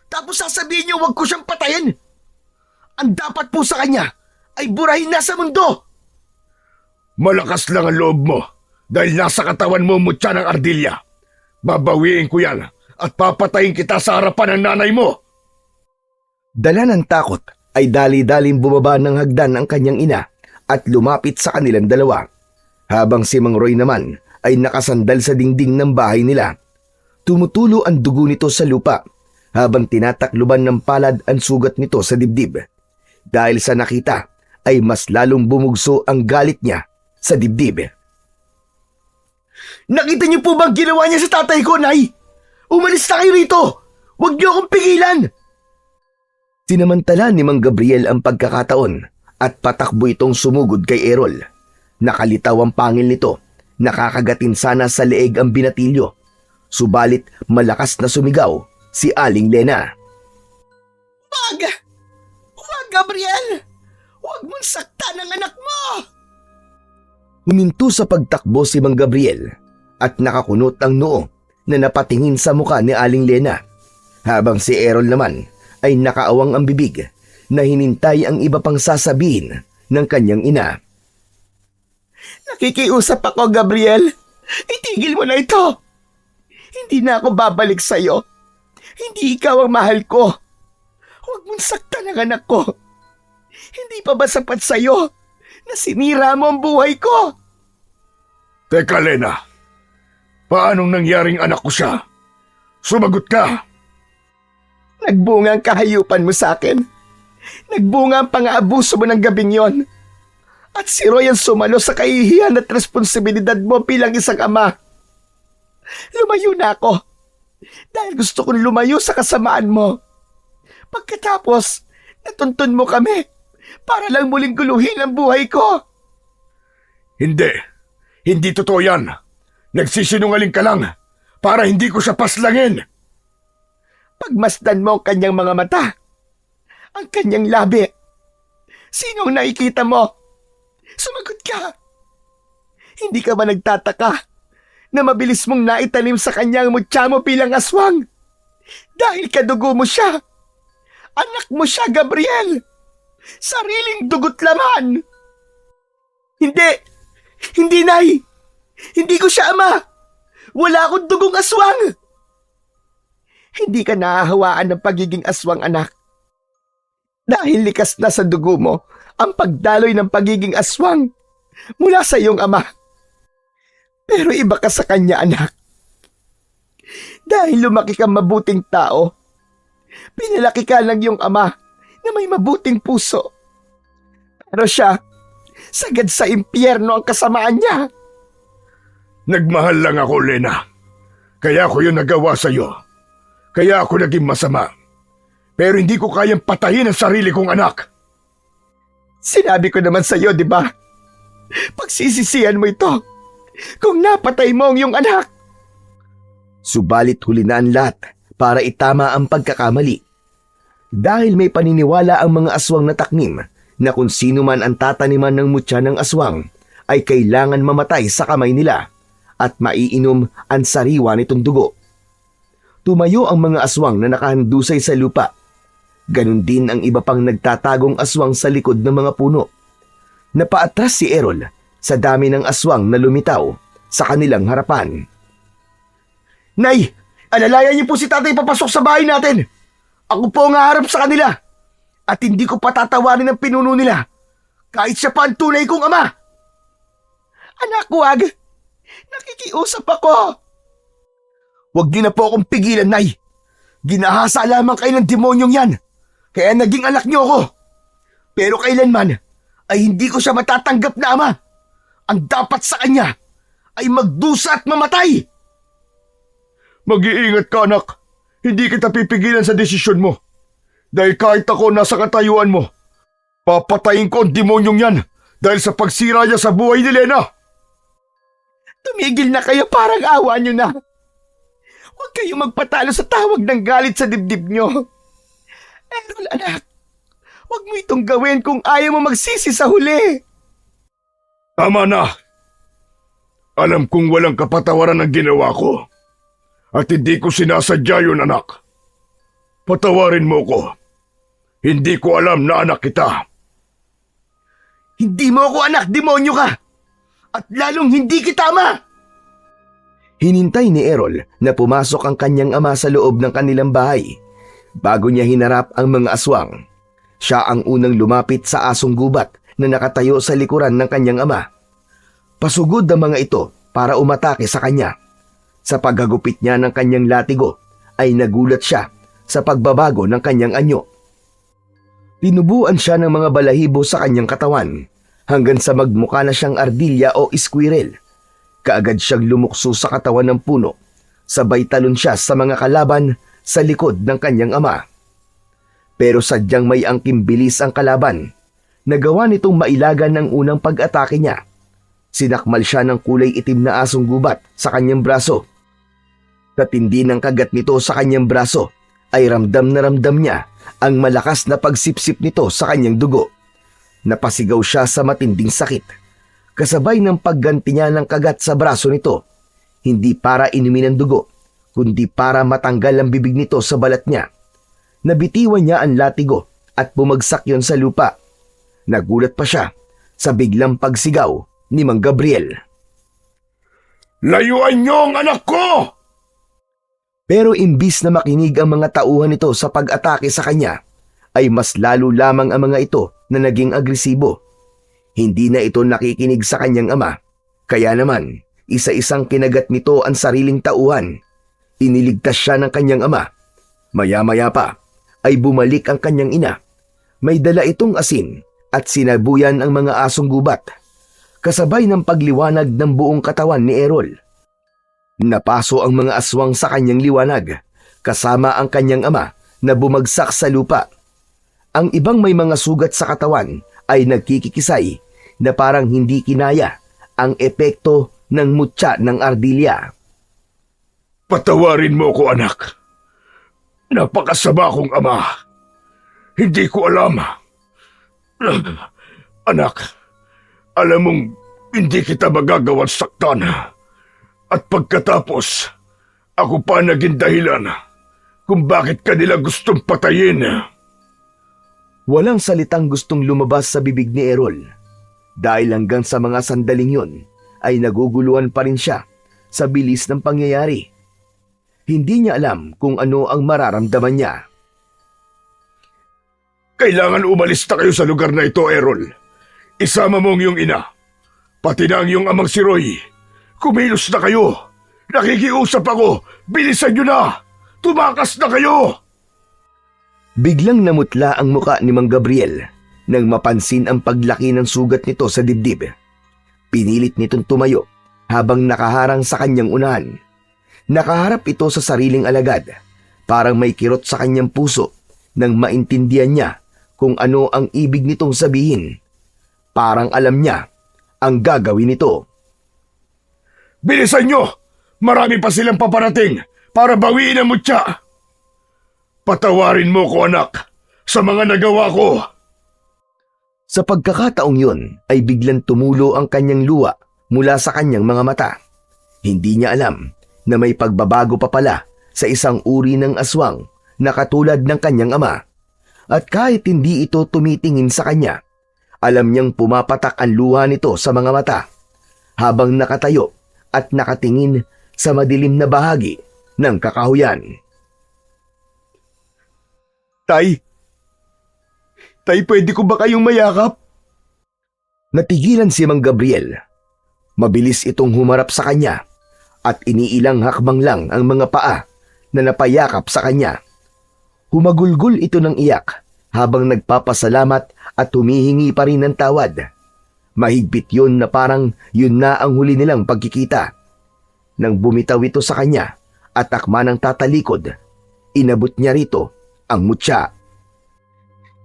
Tapos sasabihin niyo huwag ko siyang patayin. Ang dapat po sa kanya ay burahin na sa mundo. Malakas lang ang loob mo dahil nasa katawan mo mutya ng ardilya. Babawiin ko yan at papatayin kita sa harapan ng nanay mo. Dala ng takot ay dali-daling bumaba ng hagdan ang kanyang ina at lumapit sa kanilang dalawa. Habang si Mang Roy naman ay nakasandal sa dingding ng bahay nila. Tumutulo ang dugo nito sa lupa habang tinatakluban ng palad ang sugat nito sa dibdib. Dahil sa nakita ay mas lalong bumugso ang galit niya sa dibdib. Nakita niyo po bang ginawa niya sa tatay ko, Nay? Umalis na kayo rito. Huwag niyo akong pigilan. Sinamantala ni Mang Gabriel ang pagkakataon at patakbo itong sumugod kay Errol. Nakalitaw ang pangil nito. Nakakagatin sana sa leeg ang binatilyo. Subalit malakas na sumigaw si Aling Lena. Wag kang saktan ng anak mo! Huminto sa pagtakbo si Mang Gabriel at nakakunot ang noo na napatingin sa muka ni Aling Lena, habang si Errol naman ay nakaawang ang bibig na hinintay ang iba pang sasabihin ng kanyang ina. Nakikiusap ako, Gabriel. Itigil mo na ito. Hindi na ako babalik sa'yo. Hindi ikaw ang mahal ko. Huwag mong saktan ang anak ko. Hindi pa ba sapat sa'yo na sinira mo ang buhay ko? Teka, Lena. Paanong nangyaring anak ko siya? Sumagot ka. Nagbunga ang kahayupan mo sa akin. Nagbunga ang pang-aabuso mo ng gabing yon. At si Roy ang sumalo sa kahihiyan at responsibilidad mo bilang isang ama. Lumayo na ako dahil gusto kong lumayo sa kasamaan mo. Pagkatapos, natuntun mo kami para lang muling guluhin ang buhay ko. Hindi. Hindi totoo yan. Nagsisinungaling ka lang para hindi ko siya paslangin. Pagmasdan mo ang kanyang mga mata, ang kanyang labi. Sino ang nakikita mo? Sumagot ka. Hindi ka ba nagtataka na mabilis mong naitanim sa kanyang mutya mo bilang aswang? Dahil kadugo mo siya. Anak mo siya, Gabriel. Sariling dugot laman. Hindi. Hindi, Nay. Hindi ko siya ama. Wala akong dugong aswang. Hindi ka nahahawaan ng pagiging aswang, anak. Dahil likas na sa dugo mo ang pagdaloy ng pagiging aswang mula sa iyong ama. Pero iba ka sa kanya, anak. Dahil lumaki kang mabuting tao, pinalaki ka ng iyong ama na may mabuting puso. Pero siya, sagad sa impyerno ang kasamaan niya. Nagmahal lang ako, Lena. Kaya ako yung nagawa sa'yo. Kaya ako naging masama. Pero hindi ko kayang patayin ang sarili kong anak. Sinabi ko naman sa iyo, di ba? Pagsisisihan mo ito kung napatay mo ang iyong anak. Subalit huli na ang lahat para itama ang pagkakamali. Dahil may paniniwala ang mga aswang na taknim na kung sino man ang tataniman ng mutya ng aswang ay kailangan mamatay sa kamay nila at maiinom ang sariwa nitong dugo. Tumayo ang mga aswang na nakahandusay sa lupa. Ganon din ang iba pang nagtatagong aswang sa likod ng mga puno. Napaatras si Errol sa dami ng aswang na lumitaw sa kanilang harapan. Nay, alalayan niyo po si tatay papasok sa bahay natin. Ako po ang haharap sa kanila. At hindi ko patatawarin ang pinuno nila. Kahit siya pa ang tunay kong ama. Anak, wag. Nakikiusap ako. Huwag niyo na po akong pigilan, Nay. Ginahasa lamang kayo ng demonyong yan. Kaya naging anak niyo ako. Pero kailanman ay hindi ko siya matatanggap na ama. Ang dapat sa kanya ay magdusa at mamatay. Mag-iingat ka, anak. Hindi kita pipigilan sa desisyon mo. Dahil kahit ako nasa katayuan mo, papatayin ko ang demonyong yan dahil sa pagsira niya sa buhay ni Lena. Tumigil na kayo, parang awa niyo na. Huwag kayong magpatalo sa tawag ng galit sa dibdib niyo. Errol, anak, huwag mo itong gawin kung ayaw mo magsisi sa huli. Tama na. Alam kong walang kapatawaran ang ginawa ko. At hindi ko sinasadya yun, anak. Patawarin mo ko. Hindi ko alam na anak kita. Hindi mo ako anak, demonyo ka. At lalong hindi kita ama. Hinintay ni Errol na pumasok ang kanyang ama sa loob ng kanilang bahay. Bago niya hinarap ang mga aswang, siya ang unang lumapit sa asong gubat na nakatayo sa likuran ng kanyang ama. Pasugod ang mga ito para umatake sa kanya. Sa paghagupit niya ng kanyang latigo ay nagulat siya sa pagbabago ng kanyang anyo. Tinubuan siya ng mga balahibo sa kanyang katawan hanggang sa magmukha na siyang ardilya o squirrel. Kaagad siyang lumukso sa katawan ng puno. Sabay talon siya sa mga kalaban sa likod ng kanyang ama. Pero sadyang may angking bilis ang kalaban. Nagawa nitong mailagan ng unang pag-atake niya. Sinakmal siya ng kulay itim na asong gubat sa kanyang braso. Sa tindi ng kagat nito sa kanyang braso ay ramdam na ramdam niya ang malakas na pagsipsip nito sa kanyang dugo. Napasigaw siya sa matinding sakit. Kasabay ng pagganti niya ng kagat sa braso nito. Hindi para inumin ang dugo, kundi para matanggal ang bibig nito sa balat niya. Nabitiwan niya ang latigo at bumagsak yon sa lupa. Nagulat pa siya sa biglang pagsigaw ni Mang Gabriel. Layuan niyo ang anak ko! Pero imbis na makinig ang mga tauhan nito sa pag-atake sa kanya, ay mas lalo lamang ang mga ito na naging agresibo. Hindi na ito nakikinig sa kanyang ama, kaya naman isa-isang kinagat nito ang sariling tauhan. Iniligtas siya ng kanyang ama. Maya-maya pa ay bumalik ang kanyang ina. May dala itong asin at sinabuyan ang mga asong gubat, kasabay ng pagliwanag ng buong katawan ni Errol. Napaso ang mga aswang sa kanyang liwanag, kasama ang kanyang ama na bumagsak sa lupa. Ang ibang may mga sugat sa katawan ay nagkikikisay na parang hindi kinaya ang epekto ng mutya ng ardilya. Patawarin mo ko, anak. Napakasama kong ama. Hindi ko alam. Anak, alam mong hindi kita magagawang saktan. At pagkatapos, ako pa naging dahilan kung bakit kanila gustong patayin. Walang salitang gustong lumabas sa bibig ni Errol. Dahil hanggang sa mga sandaling yun, ay naguguluhan pa rin siya sa bilis ng pangyayari. Hindi niya alam kung ano ang mararamdaman niya. Kailangan umalis na kayo sa lugar na ito, Errol. Isama mo ang iyong ina. Pati na ang iyong amang si Roy. Kumilos na kayo. Nakikiusap ako. Bilisan niyo na. Tumakas na kayo. Biglang namutla ang muka ni Mang Gabriel nang mapansin ang paglaki ng sugat nito sa dibdib. Pinilit nitong tumayo habang nakaharang sa kanyang unahan. Nakaharap ito sa sariling alagad. Parang may kirot sa kanyang puso nang maintindihan niya kung ano ang ibig nitong sabihin. Parang alam niya ang gagawin nito. Bilisan niyo! Marami pa silang paparating para bawiin ang mutya. Patawarin mo ko, anak, sa mga nagawa ko. Sa pagkakataong yun ay biglang tumulo ang kanyang luha mula sa kanyang mga mata. Hindi niya alam na may pagbabago pa pala sa isang uri ng aswang na katulad ng kanyang ama. At kahit hindi ito tumitingin sa kanya, alam niyang pumapatak ang luha nito sa mga mata habang nakatayo at nakatingin sa madilim na bahagi ng kakahuyan. Tay, pwede ko ba kayong mayakap? Natigilan si Mang Gabriel. Mabilis itong humarap sa kanya at iniilang hakbang lang ang mga paa na napayakap sa kanya. Humagulgol ito ng iyak habang nagpapasalamat at humihingi pa rin ng tawad. Mahigpit yun na parang yun na ang huli nilang pagkikita. Nang bumitaw ito sa kanya at akma ng tatalikod, inabot niya rito ang mutya.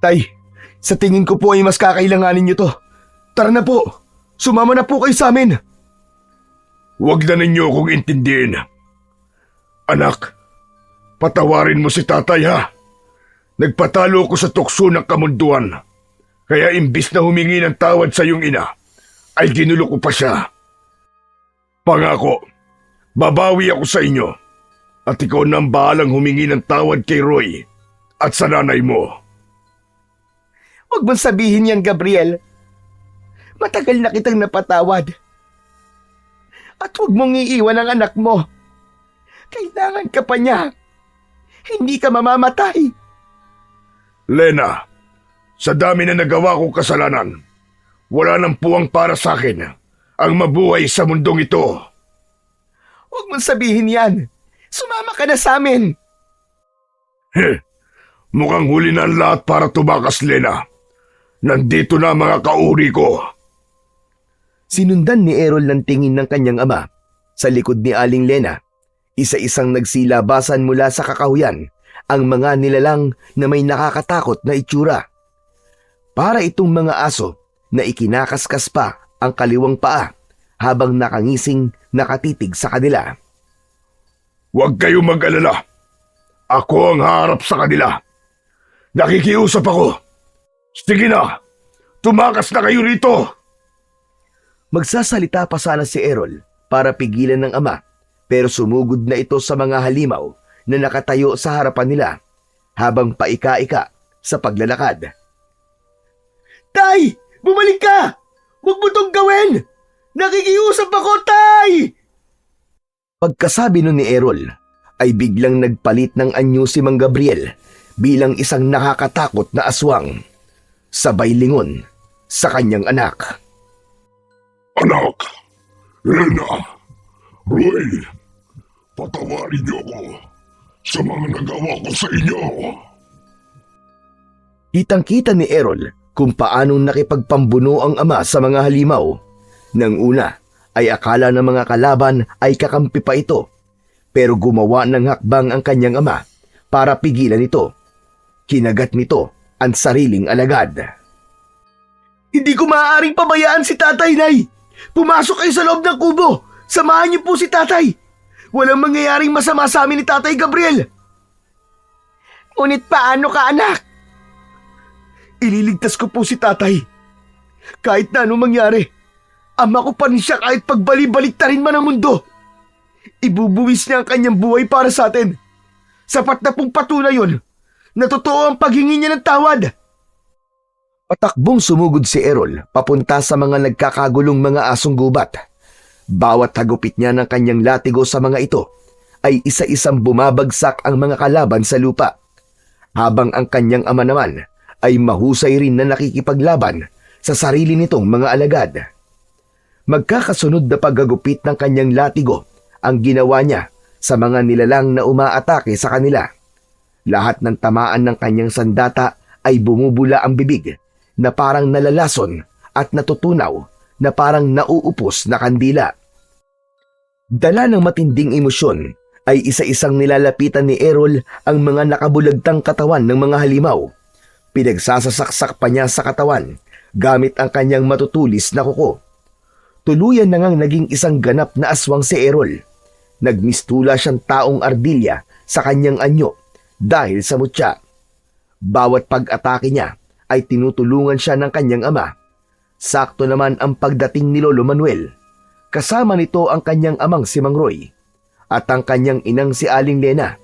Tay, sa tingin ko po ay mas kakailanganin niyo to. Tara na po, sumama na po kayo sa amin. Huwag na ninyo akong intindihin. Anak, patawarin mo si tatay ha. Nagpatalo ko sa tukso ng kamunduan. Kaya imbis na humingi ng tawad sa iyong ina, ay ginulo ko pa siya. Pangako, babawi ako sa inyo. At ikaw na ang bahalang humingi ng tawad kay Roy at sa nanay mo. Huwag mong sabihin yan, Gabriel. Matagal na kitang napatawad. At huwag mong iiwan ang anak mo. Kailangan ka pa niya. Hindi ka mamamatay. Lena, sa dami na nagawa kong kasalanan, wala nang puwang para sa akin ang mabuhay sa mundong ito. Huwag mong sabihin yan. Sumama ka na sa amin. Mukhang huli na ang lahat para tumakas, Lena. Nandito na ang mga kauri ko. Sinundan ni Errol ng tingin ng kanyang ama sa likod ni Aling Lena. Isa-isang nagsilabasan mula sa kakahuyan ang mga nilalang na may nakakatakot na itsura. Para itong mga aso na ikinakaskas pa ang kaliwang paa habang nakangising nakatitig sa kanila. Huwag kayong mag-alala. Ako ang harap sa kanila. Nakikiusap ako. Sige na, Tumakas na kayo rito! Magsasalita pa sana si Errol para pigilan ng ama, pero sumugod na ito sa mga halimaw na nakatayo sa harapan nila habang paika-ika sa paglalakad. Tay! Bumalik ka! Huwag mo tong gawin! Nakikiusap ako, Tay! Pagkasabi nun ni Errol, ay biglang nagpalit ng anyo si Mang Gabriel bilang isang nakakatakot na aswang. Sabay lingon sa kanyang anak. Anak, Lena, Roy, patawarin niyo ako sa mga nagawa ko sa inyo. Kitang-kita ni Errol kung paanong nakipagpambuno ang ama sa mga halimaw. Nang una ay akala ng mga kalaban ay kakampi pa ito, pero gumawa ng hakbang ang kanyang ama para pigilan ito. Kinagat nito ang sariling alagad. Hindi ko maaaring pabayaan si Tatay, Nay! Pumasok kayo sa loob ng kubo! Samahan niyo po si Tatay! Walang mangyayaring masama sa amin ni Tatay Gabriel! Ngunit paano ka, anak? Ililigtas ko po si Tatay. Kahit na anong mangyari, ama ko pa rin siya kahit pagbali-baliktarin man ang mundo. Ibubuwis niya ang kanyang buhay para sa atin. Sapat na pong patunay yun na totoo ang paghingi niya ng tawad. Patakbong sumugod si Errol papunta sa mga nagkakagulong mga asong gubat. Bawat hagupit niya ng kanyang latigo sa mga ito ay isa-isang bumabagsak ang mga kalaban sa lupa. Habang ang kanyang ama naman ay mahusay rin na nakikipaglaban sa sarili nitong mga alagad. Magkakasunod na paggagupit ng kanyang latigo ang ginawa niya sa mga nilalang na umaatake sa kanila. Lahat ng tamaan ng kanyang sandata ay bumubula ang bibig na parang nalalason at natutunaw na parang nauupos na kandila. Dala ng matinding emosyon ay isa-isang nilalapitan ni Errol ang mga nakabulagtang katawan ng mga halimaw. Pinagsasasaksak pa niya sa katawan gamit ang kanyang matutulis na kuko. Tuluyan na ngang naging isang ganap na aswang si Errol. Nagmistula siyang taong ardilya sa kanyang anyo dahil sa mutya. Bawat pag-atake niya ay tinutulungan siya ng kanyang ama. Sakto naman ang pagdating ni Lolo Manuel. Kasama nito ang kanyang amang si Mang Roy at ang kanyang inang si Aling Lena.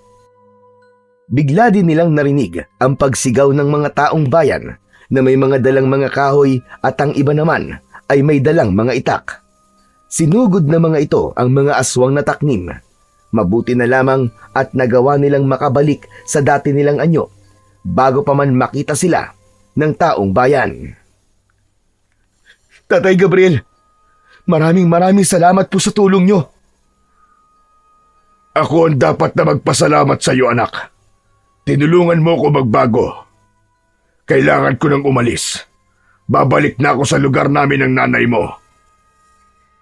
Bigla din nilang narinig ang pagsigaw ng mga taong bayan na may mga dalang mga kahoy at ang iba naman ay may dalang mga itak. Sinugod na mga ito ang mga aswang na taknim. Mabuti na lamang at nagawa nilang makabalik sa dati nilang anyo bago pa man makita sila ng taong bayan. Tatay Gabriel, maraming salamat po sa tulong niyo. Ako ang dapat na magpasalamat sa iyo, anak. Tinulungan mo ko magbago. Kailangan ko nang umalis. Babalik na ako sa lugar namin ng nanay mo.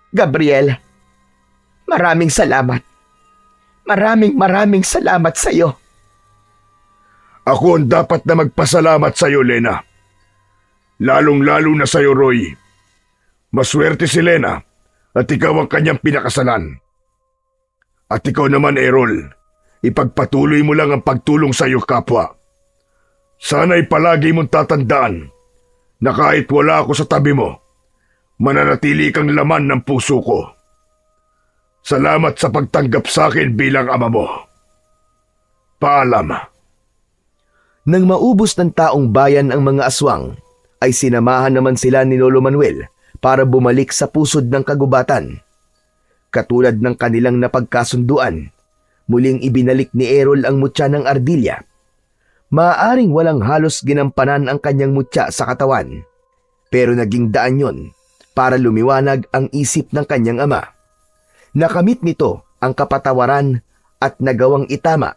Gabriel, maraming salamat. Maraming salamat sa iyo. Ako ang dapat na magpasalamat sa iyo, Lena. Lalong-lalo na sa iyo, Roy. Maswerte si Lena at ikaw ang kanyang pinakasalan. At ikaw naman, Errol, ipagpatuloy mo lang ang pagtulong sa iyo kapwa. Sana'y palagi mong tatandaan na kahit wala ako sa tabi mo, mananatili kang laman ng puso ko. Salamat sa pagtanggap sa akin bilang ama mo. Paalam. Nang maubos ng taong bayan ang mga aswang, ay sinamahan naman sila ni Lolo Manuel para bumalik sa pusod ng kagubatan. Katulad ng kanilang napagkasunduan, muling ibinalik ni Errol ang mutya ng ardilya. Maaaring walang halos ginampanan ang kanyang mutya sa katawan, pero naging daan yon para lumiwanag ang isip ng kanyang ama. Nakamit nito ang kapatawaran at nagawang itama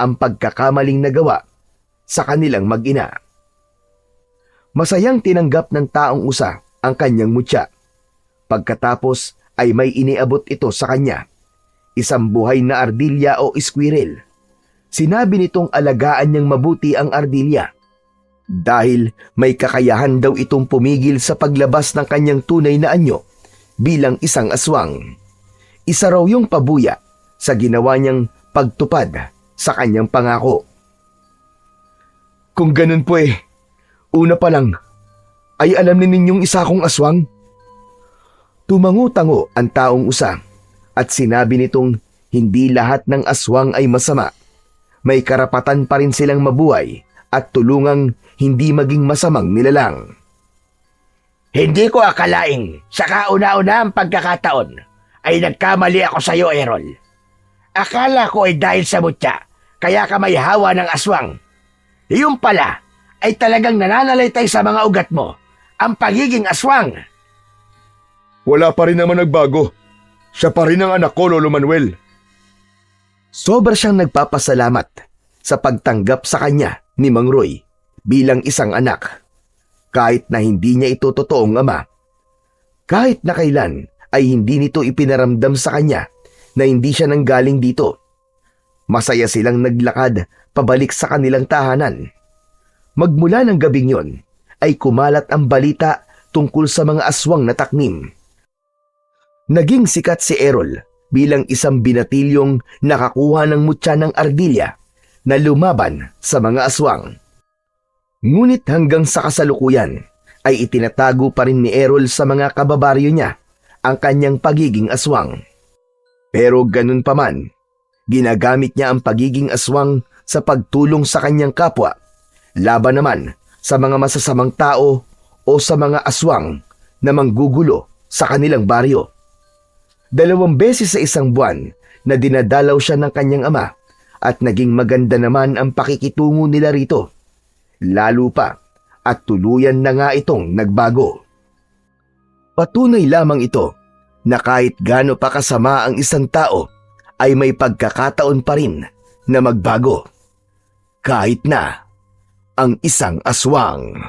ang pagkakamaling nagawa sa kanilang mag-ina. Masayang tinanggap ng taong usa ang kanyang mutya. Pagkatapos ay may iniabot ito sa kanya, isang buhay na ardilya o squirrel. Sinabi nitong alagaan niyang mabuti ang ardilya dahil may kakayahan daw itong pumigil sa paglabas ng kanyang tunay na anyo bilang isang aswang. Isa raw yung pabuya sa ginawa niyang pagtupad sa kanyang pangako. Kung ganun po una pa lang, ay alam ni ninyong isa akong aswang? Tumango-tango ang taong usa at sinabi nitong hindi lahat ng aswang ay masama. May karapatan pa rin silang mabuhay at tulungang hindi maging masamang nilalang. Hindi ko akalaing sa kauna-una ang pagkakataon ay nagkamali ako sa iyo, Errol. Akala ko ay dahil sa mutya, kaya ka may hawa ng aswang. Yung pala ay talagang nananalaytay sa mga ugat mo, ang pagiging aswang. Wala pa rin naman nagbago. Siya pa rin ang anak ko, Lolo Manuel. Sobra siyang nagpapasalamat sa pagtanggap sa kanya ni Mang Roy bilang isang anak. Kahit na hindi niya ito totoong ama. Kahit na kailan ay hindi nito ipinaramdam sa kanya na hindi siya nanggaling dito. Masaya silang naglakad pabalik sa kanilang tahanan. Magmula ng gabing yon ay kumalat ang balita tungkol sa mga aswang na taknim. Naging sikat si Errol bilang isang binatilyong nakakuha ng mutya ng ardilya na lumaban sa mga aswang. Ngunit hanggang sa kasalukuyan ay itinatago pa rin ni Errol sa mga kababaryo niya ang kanyang pagiging aswang. Pero ganun pa man, ginagamit niya ang pagiging aswang sa pagtulong sa kanyang kapwa, laban naman sa mga masasamang tao o sa mga aswang na manggugulo sa kanilang baryo. 2 beses sa isang buwan na dinadalaw siya ng kanyang ama at naging maganda naman ang pakikitungo nila rito. Lalo pa at tuluyan na nga itong nagbago. Patunay lamang ito na kahit gaano pa kasama ang isang tao ay may pagkakataon pa rin na magbago. Kahit na ang isang aswang.